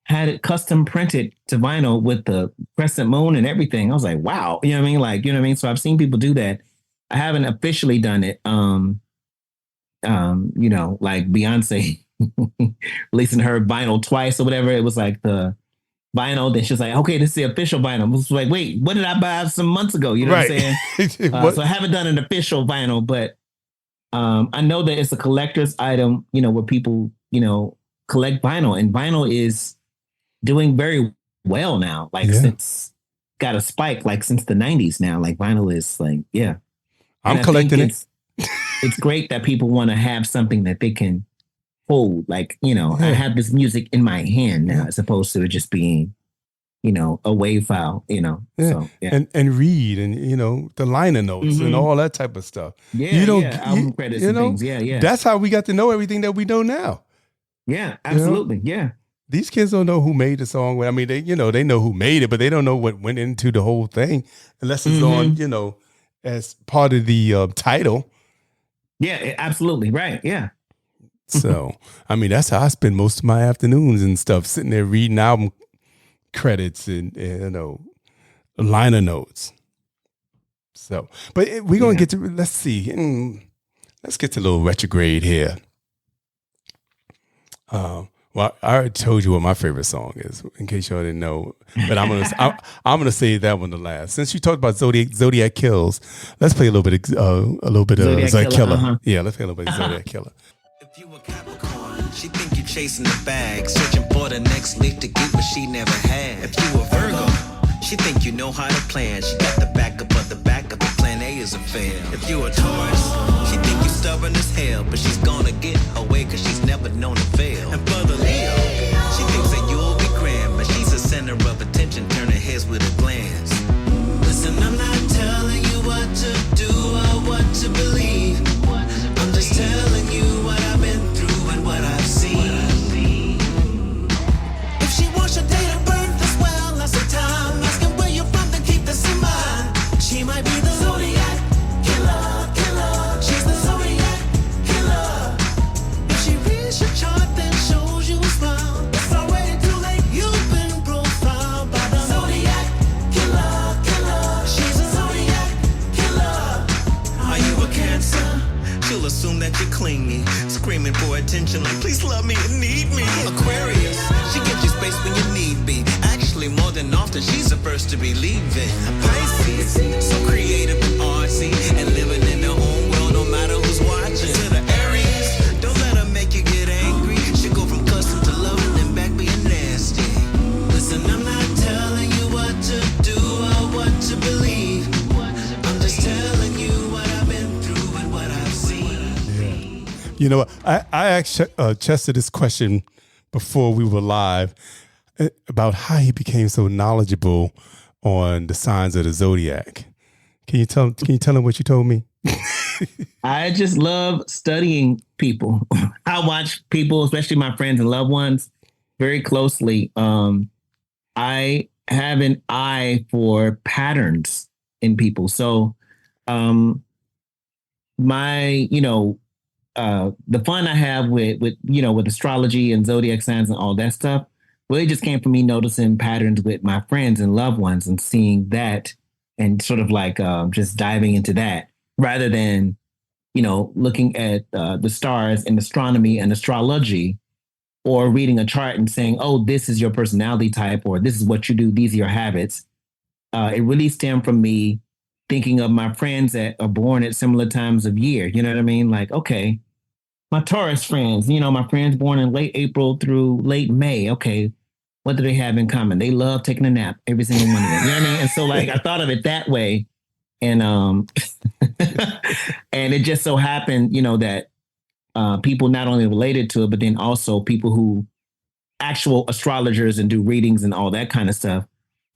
had it custom printed to vinyl with the crescent moon and everything. I was like, wow. You know what I mean? Like, you know what I mean? So I've seen people do that. I haven't officially done it. You know, like Beyonce releasing her vinyl twice or whatever. It was like the vinyl. Then she's like, okay, this is the official vinyl. I was like, wait, what did I buy some months ago? You know what I'm saying? So I haven't done an official vinyl, but I know that it's a collector's item, you know, where people, you know, collect vinyl, and vinyl is doing very well now. Like since got a spike, like since the 90s now, like vinyl is like, yeah. I'm collecting it. It's great that people want to have something that they can hold. Like, you know, I have this music in my hand now, as opposed to it just being, you know, a wave file, you know. Yeah. So, yeah. And read and, you know, the liner notes and all that type of stuff. Yeah, you don't, album credits and things. Yeah. That's how we got to know everything that we know now. Yeah, absolutely. You know? Yeah. These kids don't know who made the song. I mean, they know who made it, but they don't know what went into the whole thing unless it's on, you know, as part of the title. Yeah, absolutely. Right. Yeah. So, I mean, that's how I spend most of my afternoons and stuff, sitting there reading album credits and you know, liner notes. So, but we're going to get to, let's see. Let's get to a little Retrograde here. Well, I already told you what my favorite song is, in case y'all didn't know. But I'm gonna say that one the last. Since you talked about Zodiac Kills, let's play a little bit of Zodiac Killer. Yeah, let's play a little bit of Zodiac Killer. If you a Capricorn, she think you chasing the bag, searching for the next leap to get what she never had. If you a Virgo, she think you know how to plan. She got the backup of the backup. The plan A is a fail. If you a Taurus, she think you stubborn as hell, but she's gonna get her way 'cause she's never known to fail. And for the Leo, she thinks that you'll be grand, but she's a center of attention, turning heads with a glance. Listen, I'm not telling you what to do or what to believe. I'm just telling you what I've been through and what I've seen. If she wants your date of birth as well as the time, asking where you're from, then keep this in mind. She might be the Zodiac killer. She's the Zodiac killer. If she reads your chart, then shows you a smile, it's already too late. You've been profiled by the Zodiac killer. She's a Zodiac killer. Are you a Cancer? She'll assume that you're clingy, screaming for attention like, please love me and need me. Aquarius, she gives you space when you need be. Actually, more than often, she's the first to be leaving. Pisces, so creative and artsy, and living in her own world no matter who's watching. To the Aries, don't let her make you get angry. She'll go from custom to loving and back being nasty. Listen, I'm not telling you what to do or what to believe. I'm just telling you what I've been through and what I've seen. You know, I asked Chester this question before we were live about how he became so knowledgeable on the signs of the zodiac. Can you tell him what you told me? I just love studying people. I watch people, especially my friends and loved ones, very closely. I have an eye for patterns in people. So the fun I have with astrology and zodiac signs and all that stuff really just came from me noticing patterns with my friends and loved ones and seeing that and sort of like just diving into that rather than, looking at the stars and astronomy and astrology or reading a chart and saying, oh, this is your personality type or this is what you do. These are your habits. It really stemmed from me thinking of my friends that are born at similar times of year. You know what I mean? Like, okay, my Taurus friends, my friends born in late April through late May. Okay, what do they have in common? They love taking a nap, every single one of them. You know what I mean? And so like I thought of it that way. And and it just so happened, you know, that people not only related to it, but then also people who actual astrologers and do readings and all that kind of stuff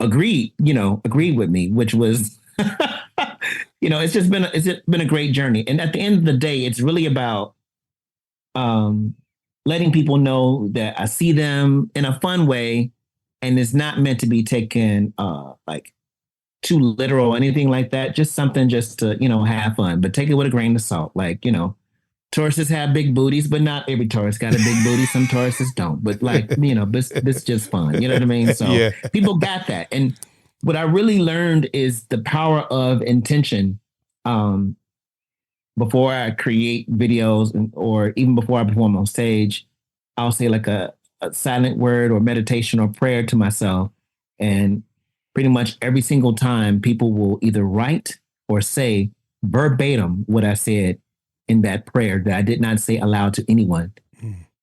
agreed with me, which was, you know, it's been a great journey. And at the end of the day, it's really about letting people know that I see them in a fun way, and it's not meant to be taken like too literal or anything like that. Just something just to, you know, have fun, but take it with a grain of salt. Like, you know, Tauruses have big booties, but not every Taurus got a big booty. Some Tauruses don't, but like, you know, this just fun. You know what I mean? So people got that. And what I really learned is the power of intention. Before I create videos or even before I perform on stage, I'll say like a silent word or meditation or prayer to myself. And pretty much every single time people will either write or say verbatim what I said in that prayer that I did not say aloud to anyone.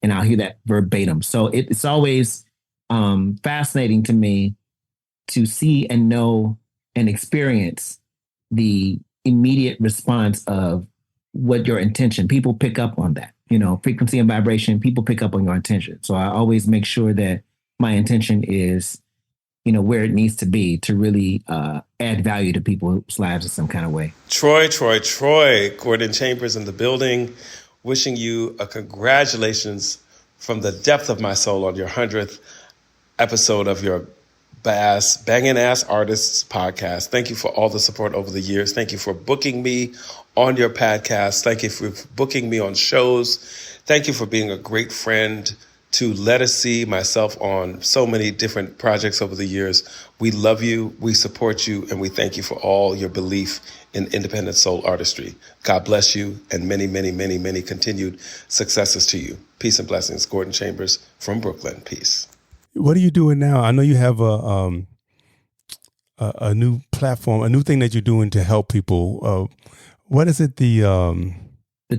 And I'll hear that verbatim. So it's always fascinating to me to see and know and experience the immediate response of what your intention. People pick up on that, you know, frequency and vibration. People pick up on your intention. So I always make sure that my intention is, you know, where it needs to be to really add value to people's lives in some kind of way. Troy, Gordon Chambers in the building, wishing you a congratulations from the depth of my soul on your 100th episode of your Banging Ass Artists podcast. Thank you for all the support over the years. Thank you for booking me on your podcast. Thank you for booking me on shows. Thank you for being a great friend to Let Us See, myself, on so many different projects over the years. We love you, we support you, and we thank you for all your belief in independent soul artistry. God bless you, and many, many, many, many continued successes to you. Peace and blessings. Gordon Chambers from Brooklyn. Peace. What are you doing now? I know you have a new platform, a new thing that you're doing to help people. What is it? The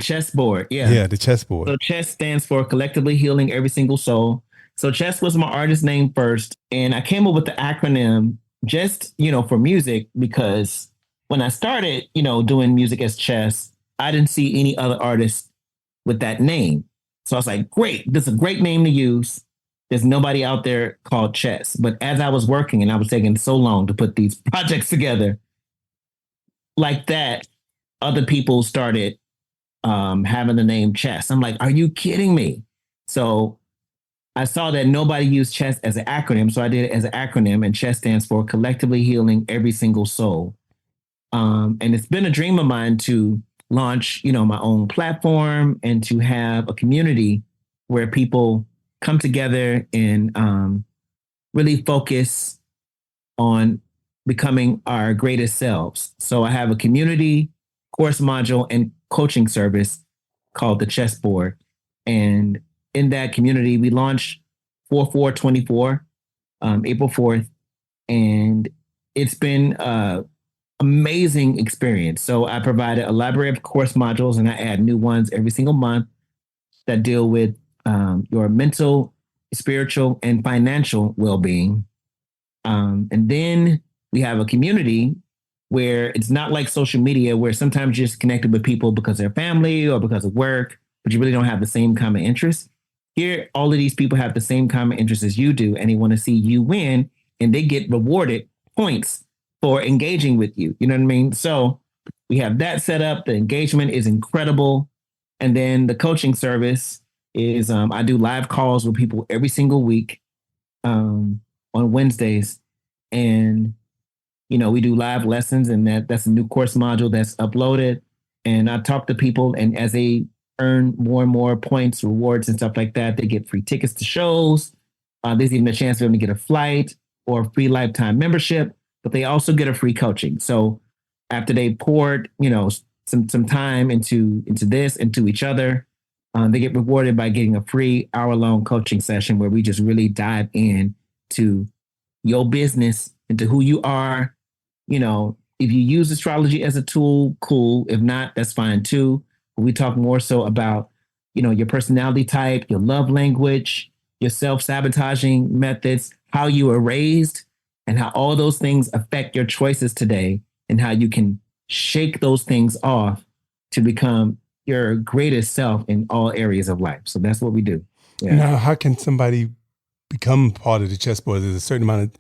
chessboard. Yeah. Yeah, the chessboard. So chess stands for Collectively Healing Every Single Soul. So chess was my artist name first. And I came up with the acronym just, you know, for music, because when I started, you know, doing music as chess, I didn't see any other artists with that name. So I was like, great, this is a great name to use. There's nobody out there called Chess. But as I was working, and I was taking so long to put these projects together, like that, other people started having the name Chess. I'm like, are you kidding me? So I saw that nobody used Chess as an acronym. So I did it as an acronym, and Chess stands for Collectively Healing Every Single Soul. And it's been a dream of mine to launch, you know, my own platform and to have a community where people come together and really focus on becoming our greatest selves. So I have a community course module and coaching service called the Chessboard. And in that community, we launched 4/4/24, April 4th. And it's been an amazing experience. So I provided a library of course modules, and I add new ones every single month that deal with your mental, spiritual, and financial well-being. And then we have a community where it's not like social media, where sometimes you're just connected with people because they're family or because of work, but you really don't have the same common interests. Here, all of these people have the same common interests as you do, and they want to see you win, and they get rewarded points for engaging with you. You know what I mean? So we have that set up. The engagement is incredible. And then the coaching service is I do live calls with people every single week on Wednesdays. And, you know, we do live lessons, and that's a new course module that's uploaded. And I talk to people, and as they earn more and more points, rewards, and stuff like that, they get free tickets to shows. There's even a chance for them to get a flight or a free lifetime membership, but they also get a free coaching. So after they poured, you know, some time into this, into each other, they get rewarded by getting a free hour-long coaching session where we just really dive in to your business, into who you are. You know, if you use astrology as a tool, cool. If not, that's fine too. But we talk more so about, you know, your personality type, your love language, your self-sabotaging methods, how you were raised, and how all those things affect your choices today, and how you can shake those things off to become your greatest self in all areas of life. So that's what we do. Yeah. Now, how can somebody become part of the chessboard? There's a certain amount of,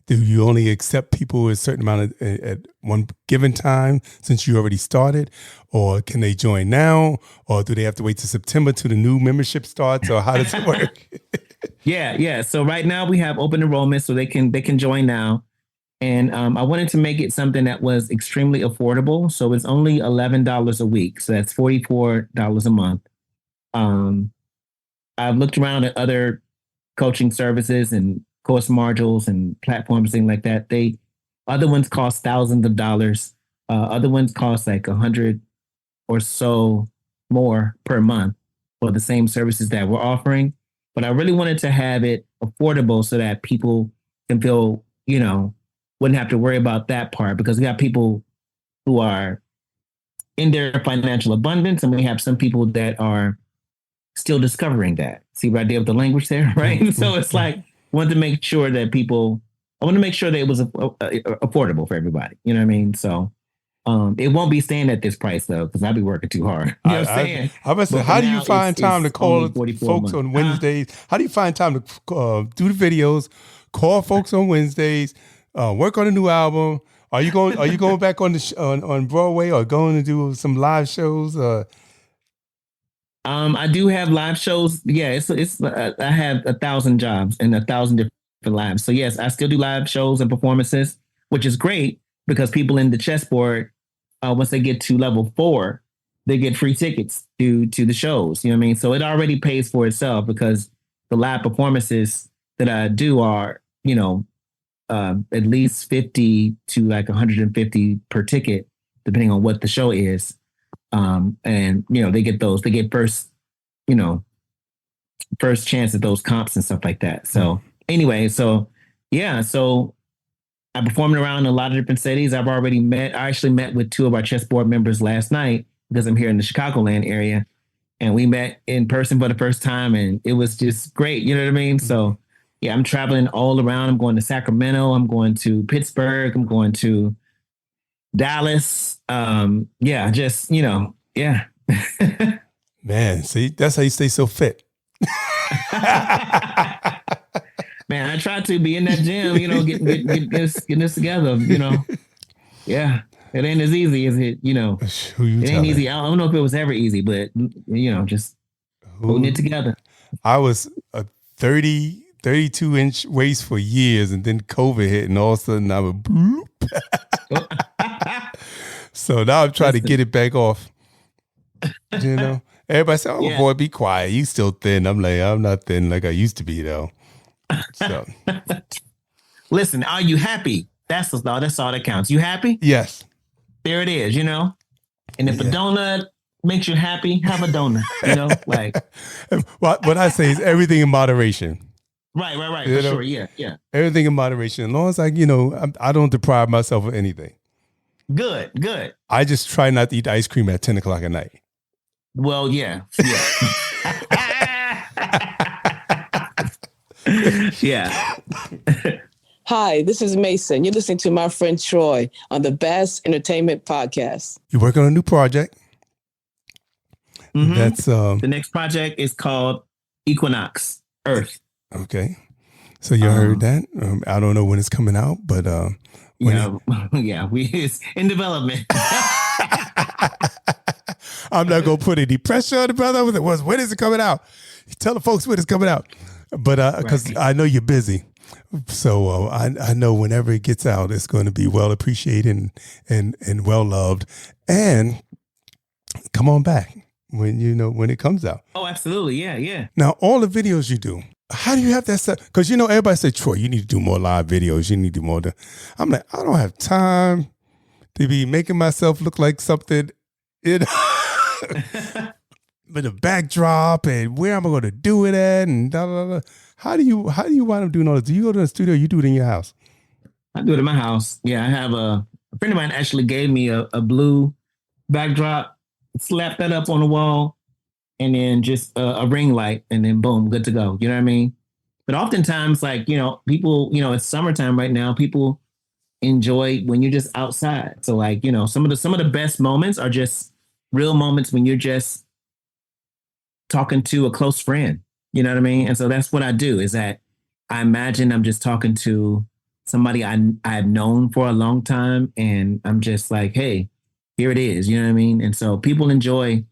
do you only accept people a certain amount of, at one given time since you already started? Or can they join now? Or do they have to wait till September till the new membership starts? Or how does it work? Yeah. So right now we have open enrollment, so they can join now. And I wanted to make it something that was extremely affordable. So it's only $11 a week. So that's $44 a month. I've looked around at other coaching services and course modules and platforms, things like that. Other ones cost thousands of dollars. Other ones cost like $100 or so more per month for the same services that we're offering. But I really wanted to have it affordable so that people can feel, wouldn't have to worry about that part, because we got people who are in their financial abundance, and we have some people that are still discovering that. See what I did with the language there, right? So it's like, I wanted to make sure that that it was affordable for everybody. You know what I mean? So it won't be staying at this price though, because I'll be working too hard. You know what I'm saying? I must say, how do you find time to call folks on Wednesdays? How do you find time to do the videos, call folks on Wednesdays, work on a new album? Are you going back on Broadway, or going to do some live shows? I do have live shows. Yeah, it's I have 1,000 jobs and 1,000 different lives. So yes, I still do live shows and performances, which is great because people in the chessboard, once they get to level 4, they get free tickets to the shows. You know what I mean? So it already pays for itself, because the live performances that I do are, at least 50 to like 150 per ticket, depending on what the show is. And they get first chance at those comps and stuff like that. So anyway, so I performed around a lot of different cities. I actually met with 2 of our chessboard members last night, because I'm here in the Chicagoland area, and we met in person for the first time, and it was just great. You know what I mean? So yeah, I'm traveling all around. I'm going to Sacramento. I'm going to Pittsburgh. I'm going to Dallas. Yeah. Man, see, that's how you stay so fit. Man, I try to be in that gym, getting this together, Yeah, it ain't as easy as it, it ain't easy. I don't know if it was ever easy, but, just holding it together. I was a 32-inch waist for years, and then COVID hit, and all of a sudden I was bloop. So now I'm trying to get it back off. Everybody said, "Oh boy, be quiet. You still thin." I'm like, I'm not thin like I used to be though. So, listen, are you happy? That's all that counts. You happy? Yes. There it is. And if a donut makes you happy, have a donut. Like what I say is everything in moderation. Right. For sure. Yeah. Everything in moderation. As long as I don't deprive myself of anything. Good. I just try not to eat ice cream at 10 o'clock at night. Well, yeah. Yeah. Hi, this is Mason. You're listening to my friend Troy on the Bass Entertainment Podcast. You're working on a new project. Mm-hmm. That's the next project is called Equinox Earth. Okay. So you heard that? I don't know when it's coming out, but it's in development. I'm not gonna put any pressure on the brother. When is it coming out? Tell the folks when it's coming out. But because I know you're busy, so I know whenever it gets out, it's going to be well appreciated and well loved. And come on back when it comes out. Oh, absolutely, yeah. Now, all the videos you do, how do you have that set? Because everybody say, Troy, you need to do more live videos. You need to do more. I'm like, I don't have time to be making myself look like something. With a backdrop and where am I going to do it at and da, da, da. How do you wind up doing all this? Do you go to the studio or you do it in your house? I do it in my house. Yeah, I have a friend of mine actually gave me a blue backdrop, slapped that up on the wall, and then just a ring light, and then boom, good to go. You know what I mean? But oftentimes, like, people, it's summertime right now. People enjoy when you're just outside. So like, some of the best moments are just real moments when you're just talking to a close friend. You know what I mean? And so that's what I do, is that I imagine I'm just talking to somebody I've known for a long time, and I'm just like, hey, here it is. You know what I mean? And so people enjoy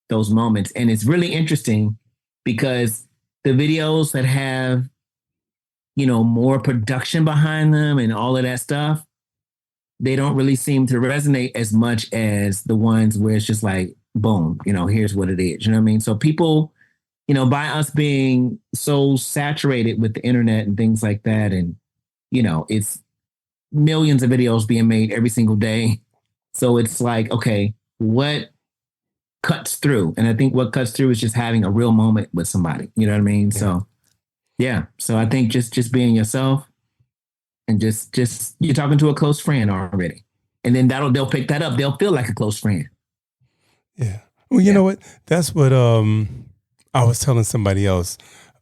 those moments. And it's really interesting because the videos that have, more production behind them and all of that stuff, they don't really seem to resonate as much as the ones where it's just like, boom, here's what it is. You know what I mean? So people, by us being so saturated with the internet and things like that, and, it's millions of videos being made every single day. So it's like, okay, what cuts through? And I think what cuts through is just having a real moment with somebody. You know what I mean? Yeah. So, yeah. So I think just being yourself and just you're talking to a close friend already. And then they'll pick that up. They'll feel like a close friend. Yeah. Well, you know what? That's what I was telling somebody else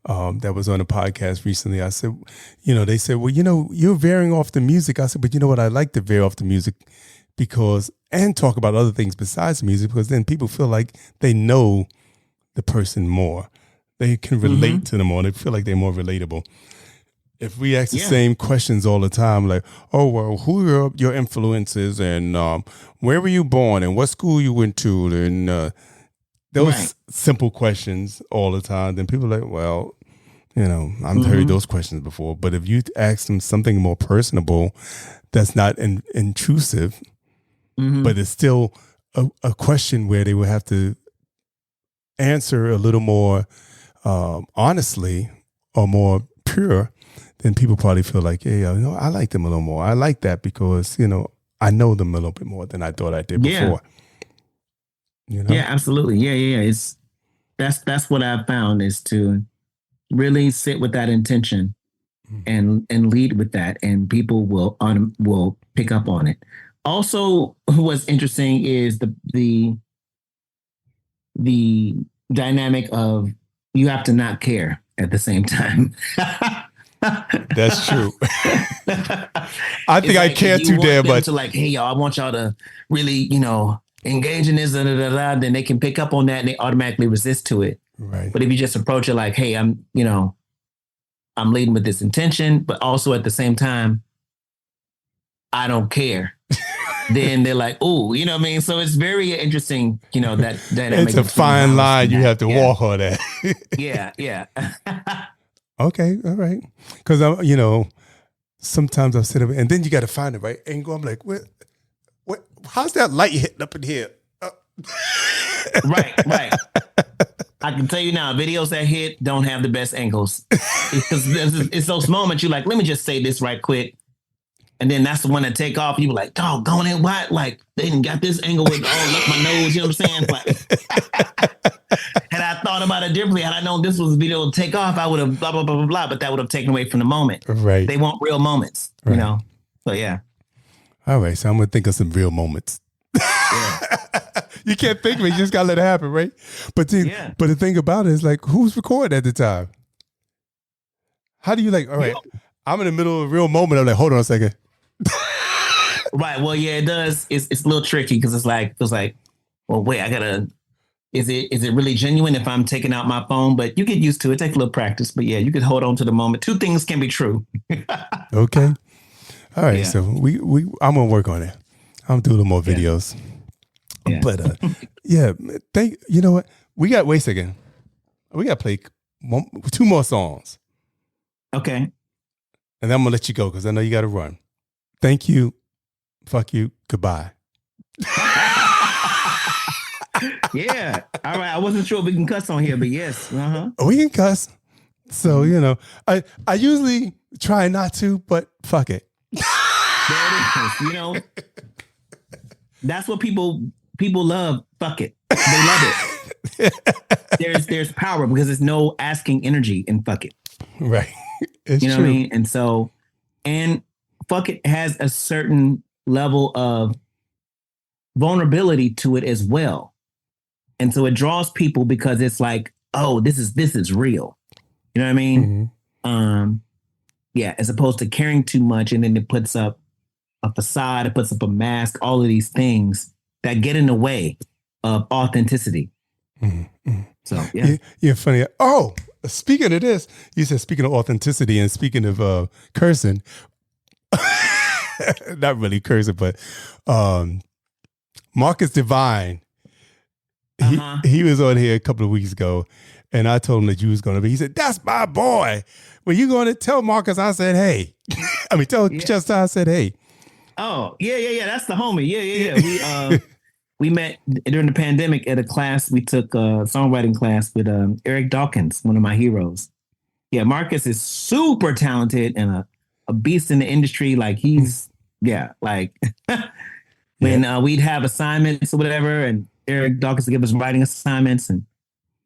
that was on a podcast recently. I said, they said, well, you're veering off the music. I said, but you know what? I like to veer off the music and talk about other things besides music, because then people feel like they know the person more. They can relate to them more. They feel like they're more relatable. If we ask the same questions all the time, like, oh, well, who are your influences, and where were you born, and what school you went to, and those simple questions all the time, then people are like, well, I've heard those questions before. But if you ask them something more personable, that's not intrusive, but it's still a question where they will have to answer a little more honestly or more pure, then people probably feel like, hey, I like them a little more. I like that because, I know them a little bit more than I thought I did before. Yeah, absolutely. Yeah. That's what I've found, is to really sit with that intention and lead with that, and people will pick up on it. Also, what's interesting is the dynamic of you have to not care at the same time. That's true. I think I care too damn much. To like, hey, y'all, I want y'all to really, engage in this, then they can pick up on that and they automatically resist to it. Right. But if you just approach it like, hey, I'm leading with this intention, but also at the same time, I don't care. Then they're like, oh, you know what I mean? So it's very interesting, that it's a fine line you have to walk on that. Yeah. Okay, all right. Because sometimes I'll sit up and then you got to find the right angle. I'm like, what? How's that light hitting up in here? Right. I can tell you now, videos that hit don't have the best angles. It's those moments you're like, let me just say this right quick. And then that's the one that take off. You were like, doggone it, what? Like, they didn't got this angle with, look my nose, you know what I'm saying? Like, had I thought about it differently, had I known this was a video to take off, I would have blah, blah, blah, blah, blah, but that would have taken away from the moment. Right. They want real moments, So, yeah. All right, so I'm going to think of some real moments. Yeah. You can't think of it, you just got to let it happen, right? But the thing about it is, like, who's recording at the time? How do you all right, I'm in the middle of a real moment, I'm like, hold on a second. Right. Well, yeah, it does. It's a little tricky because it's like, well, wait, is it really genuine if I'm taking out my phone? But you get used to it. Take a little practice. But yeah, you could hold on to the moment. Two things can be true. Okay. All right. Yeah. So I'm going to work on it. I'm going to do a little more videos. Yeah. But you know what? We got, wait a second. We got to play two more songs. Okay. And then I'm going to let you go because I know you got to run. Thank you. Fuck you. Goodbye. Yeah. All right. I wasn't sure if we can cuss on here, but yes. We can cuss. So, I usually try not to, but fuck it. There it is. That's what people love. Fuck it. They love it. There's power because there's no asking energy in fuck it. Right. It's true. What I mean? And so, and fuck it has a certain level of vulnerability to it as well. And so it draws people because it's like, oh, this is real. You know what I mean? As opposed to caring too much, and then it puts up a facade, it puts up a mask, all of these things that get in the way of authenticity. Mm-hmm. So yeah. You're funny. Oh, speaking of this, you said speaking of authenticity and speaking of cursing, not really cursing, but Marcus Divine, he was on here a couple of weeks ago, and I told him that you was going to be. He said, "That's my boy." When you going to tell Marcus, I said, "Hey." Tell Chester, I said, "Hey." Oh, yeah. That's the homie. Yeah. We met during the pandemic at a class. We took a songwriting class with Eric Dawkins, one of my heroes. Yeah, Marcus is super talented and a beast in the industry. Like he's, when we'd have assignments or whatever, and Eric Dawkins would give us writing assignments, and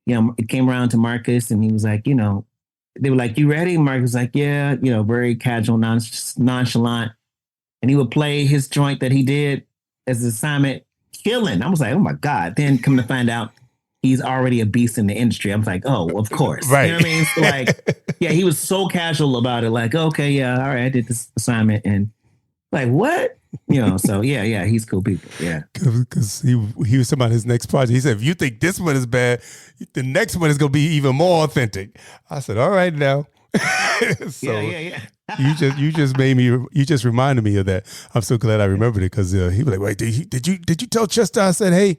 it came around to Marcus, and he was like, they were like, "You ready?" Marcus was like, "Yeah," very casual, nonchalant, and he would play his joint that he did as an assignment. Killing. I was like, oh my God. Then come to find out he's already a beast in the industry. I was like, oh, of course. Right. You know what I mean? So like, he was so casual about it. Like, okay, yeah, all right, I did this assignment. And like, what? So he's cool people. Yeah. Because he was talking about his next project. He said, if you think this one is bad, the next one is going to be even more authentic. I said, all right now. So yeah. you just reminded me of that. I'm so glad I remembered it because he was like, wait, did you tell Chester? I said, hey.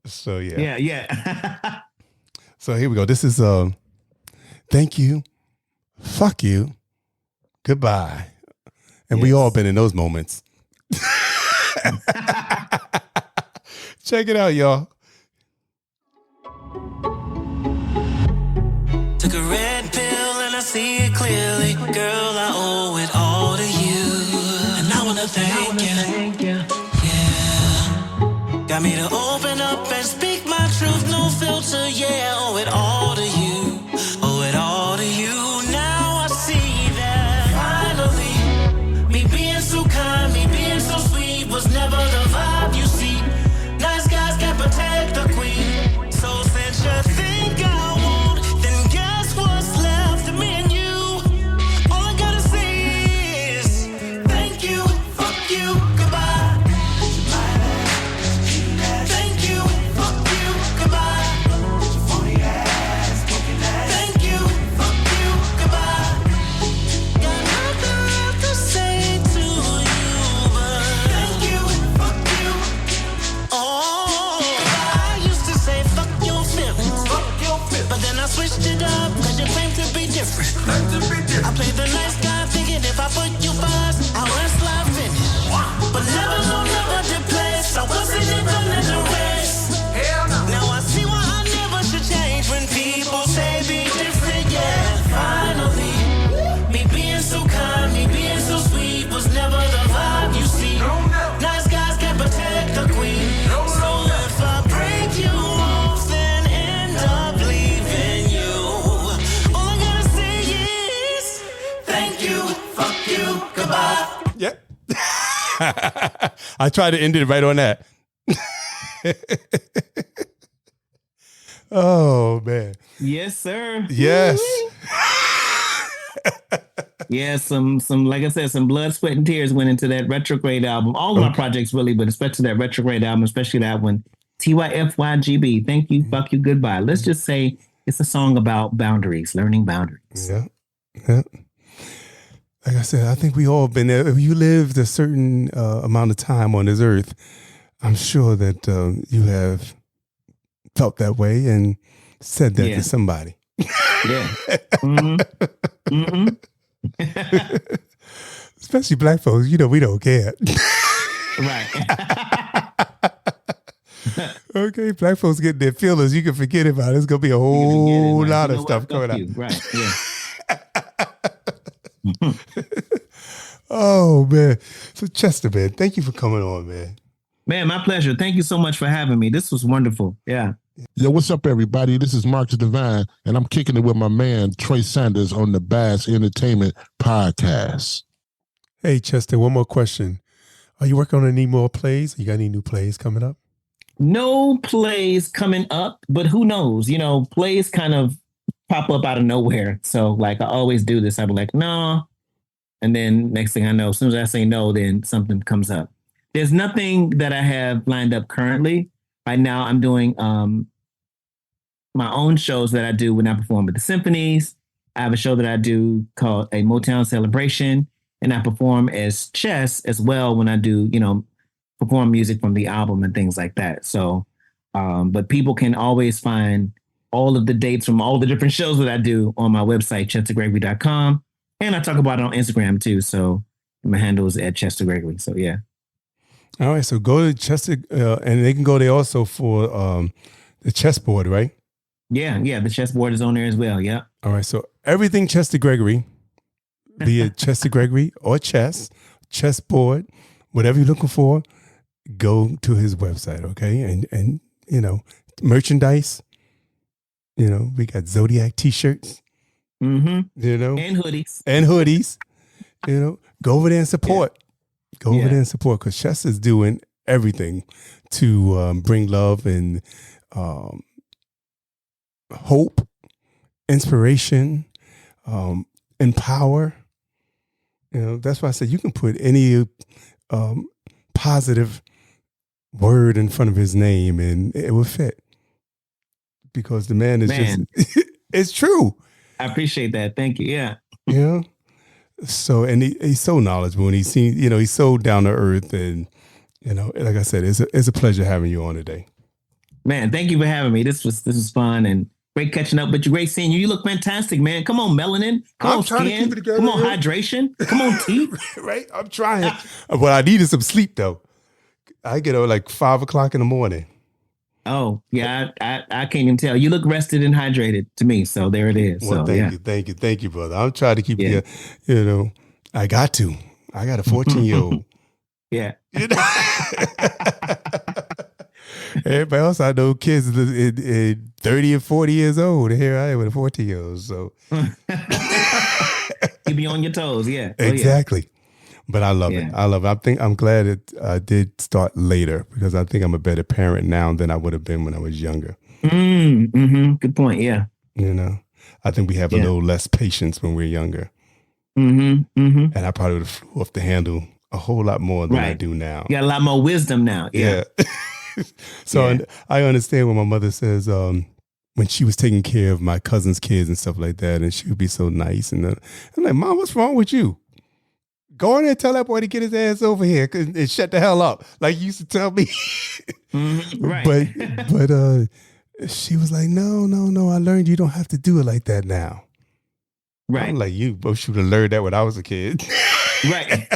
So yeah. So here we go. This is thank you, fuck you, goodbye, and we all been in those moments. Check it out, y'all. Took a red pill and I see it clearly. Girl, I owe it all to you. And I wanna thank you. Yeah. Got me to open up and speak my truth, no filter. Yeah, owe it all to you. Owe it all to you. Now I see that finally, me being so kind, me being so sweet was never the vibe you see. Nice guys can't protect the queen. So since you think I won't, then guess what's left of me and you? All I gotta say is thank you, fuck you, goodbye. Thank you, fuck you, goodbye. Thank you, fuck you, goodbye. Got nothing left to say to you, but thank you, fuck you. Oh, I used to say fuck your feelings, but then I switched it up cause you claim to be different. I played the nice guy thinking if I put you first, I would slide finish. But never know, never did place. I wasn't even in the race. Now I see why I never should change when people say be different. Yeah, finally, me being so kind, me being so sweet was never the vibe you see. Nice guys can't protect the queen. So if I break you off, then end up leaving you. All I gotta say is thank you, fuck you, goodbye. Yep. I tried to end it right on that. Oh man. Yes, sir. Yes. Yeah, some like I said, some blood, sweat, and tears went into that Retrograde album. All of my projects really, but especially that Retrograde album, especially that one. TYFYGB. Thank you, fuck you, goodbye. Let's just say it's a song about boundaries, learning boundaries. Yeah. Like I said, I think we all been there. If you lived a certain amount of time on this earth, I'm sure that you have felt that way and said that to somebody. Yeah. Mm-hmm. Mm-hmm. Especially black folks, we don't care. Right. Okay, black folks get their feelings. You can forget about it. It's going to be a whole lot of stuff coming up. Right, yeah. Oh, man. So, Chester, man, thank you for coming on, man. Man, my pleasure. Thank you so much for having me. This was wonderful. Yeah. Yo, what's up, everybody? This is Marcus Divine, and I'm kicking it with my man, Troy Saunders, on the Bass Entertainment Podcast. Hey, Chester, one more question. Are you working on any more plays? You got any new plays coming up? No plays coming up, but who knows? Plays kind of pop up out of nowhere. So like I always do this. I'll be like, no. And then next thing I know, as soon as I say no, then something comes up. There's nothing that I have lined up currently. Right now I'm doing my own shows that I do when I perform at the symphonies. I have a show that I do called a Motown Celebration, and I perform as Chess as well when I do, perform music from the album and things like that. So, but people can always find all of the dates from all the different shows that I do on my website, chestergregory.com. And I talk about it on Instagram too. So my handle is at Chester Gregory. So yeah. All right. So go to Chester, and they can go there also for the chessboard, right? Yeah. The chessboard is on there as well. Yeah. All right. So everything Chester Gregory, be it Chester Gregory or chessboard, whatever you're looking for, go to his website. Okay. And merchandise, we got Zodiac t-shirts, and hoodies, go over there and support. Go over there and support, because Chester's doing everything to bring love and hope, inspiration, empower. That's why I said you can put any positive word in front of his name and it will fit, because the man is just, it's true. I appreciate that. Thank you. Yeah. Yeah. So, and he's so knowledgeable, and he's so down to earth, and, like I said, it's a pleasure having you on today. Man, thank you for having me. This was fun and great catching up with you. Great seeing you. You look fantastic, man. Come on, melanin. Come on, trying skin. to keep it together. Come on, hydration. Come on, teeth. Right? I'm trying. Well, I needed some sleep though. I get up like 5 o'clock in the morning. Oh, yeah. I can't even tell. You look rested and hydrated to me. So there it is. Well, thank you, brother. I'm trying to keep you, I got a 14-year-old. Yeah. Everybody else I know, kids in 30 and 40 years old. And here I am with a 14-year-old. So you be on your toes. Yeah. Exactly. But I love it. I love it. I'm glad I did start later, because I think I'm a better parent now than I would have been when I was younger. Good point. Yeah. I think we have a little less patience when we're younger. And I probably would have flew off the handle a whole lot more than I do now. You got a lot more wisdom now. Yeah. So I understand when my mother says, when she was taking care of my cousin's kids and stuff like that, and she would be so nice. And I'm like, Mom, what's wrong with you? Go in there and tell that boy to get his ass over here and shut the hell up, like you used to tell me. Right. But she was like, no, I learned you don't have to do it like that now. Right. I'm like, you both should have learned that when I was a kid. Right.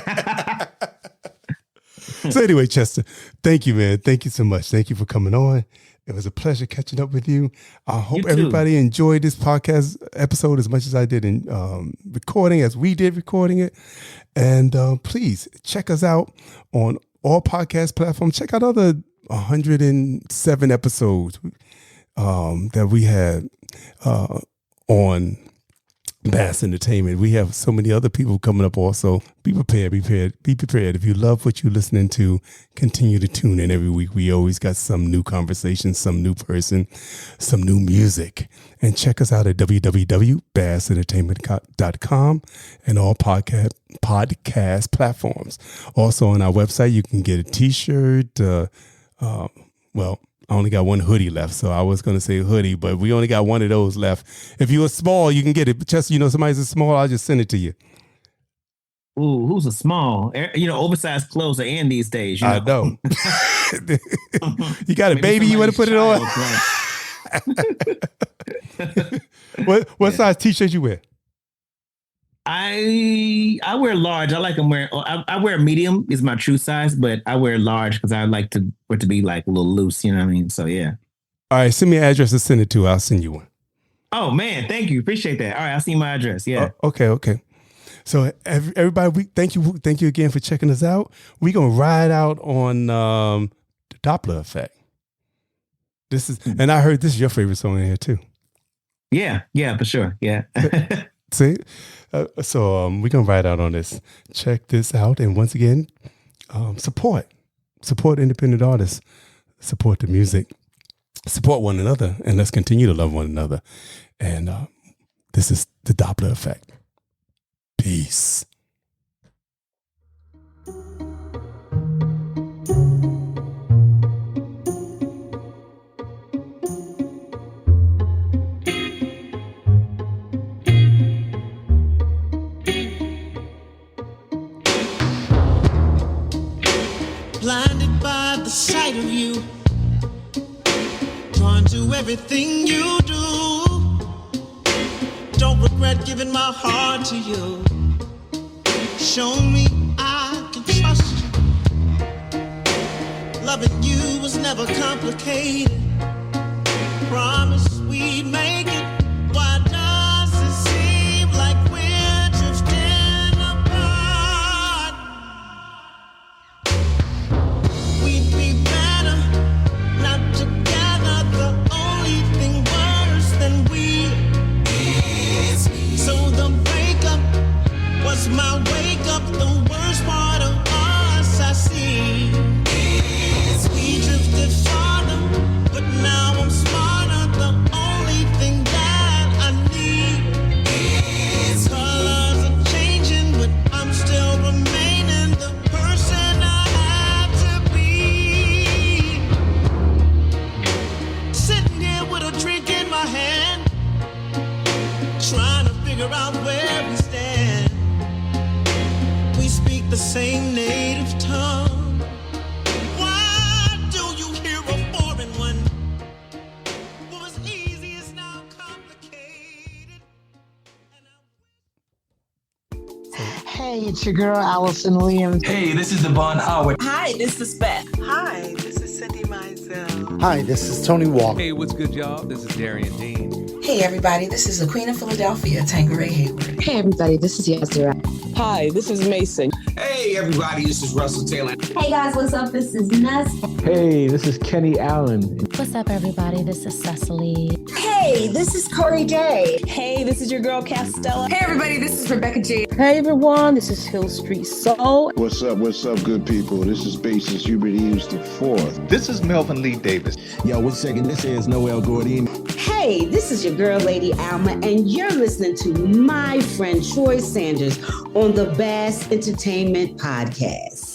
So anyway, Chester, thank you, man. Thank you so much. Thank you for coming on. It was a pleasure catching up with you. I hope everybody enjoyed this podcast episode as much as I did in recording, as we did recording it. And please check us out on all podcast platforms. Check out other 107 episodes that we had on Bass Entertainment. We have so many other people coming up also. Be prepared. If you love what you're listening to, continue to tune in every week. We always got some new conversation, some new person, some new music. And check us out at www.bassentertainment.com and all podcast platforms. Also on our website, you can get a t-shirt. I only got one hoodie left, so I was going to say hoodie, but we only got one of those left. If you are small, you can get it. But Chester, somebody's a small, I'll just send it to you. Ooh, who's a small? Oversized clothes are in these days. I know. You got a baby, you want to put it on? What size t-shirt you wear? I wear large. I like them wearing. I wear medium is my true size, but I wear large because I like for it to be like a little loose. You know what I mean? So yeah. All right, send me an address to send it to. I'll send you one. Oh man, thank you, appreciate that. All right, I'll see my address. Yeah. Okay. So everybody, thank you again for checking us out. We're gonna ride out on the Doppler effect. And I heard this is your favorite song in here too. Yeah, for sure. Yeah. See. So we're going to ride out on this. Check this out. And once again, support independent artists, support the music, support one another, and let's continue to love one another. And This is the Doppler effect. Peace. Blinded by the sight of you, drawn to everything you do. Don't regret giving my heart to you. Show me I can trust you. Loving you was never complicated. Promise we'd make it. Why does it seem like we're drifting apart? We'd be better not together. The only thing worse than we is me. So the breakup was my wake up. The worst part of us I see is we drifted farther, but now I'm smarter. The only thing that I need is colors are changing, but I'm still remaining the person I had to be. Sitting here with a drink in my hand, trying to figure out where we stand. We speak the same native tongue. Why do you hear a foreign one? What was easy is now complicated. Hey, it's your girl, Allison Williams. Hey, this is Devon Howard. Hi, this is Beth. Hi, this is Cindy Mizell. Hi, this is Tony Walker. Hey, what's good, y'all? This is Darian Dean. Hey, everybody, this is the Queen of Philadelphia, Tanqueray Hayward. Hey, everybody, this is Yazira. Hi, this is Mason. Hey, everybody, this is Russell Taylor. Hey guys, what's up? This is Ness. Hey, this is Kenny Allen. What's up, everybody? This is Cecily. Hey, this is Corey Day. Hey, this is your girl Castella. Hey everybody, this is Rebecca G. Hey everyone, this is Hill Street Soul. What's up, good people? This is Bassist Hubert Hughes IV. This is Melvin Lee Davis. Yo, what's second? This is Noel Gordy. Hey, this is your girl, Lady Alma, and you're listening to my friend Troy Saunders on the Bass Entertainment Podcast.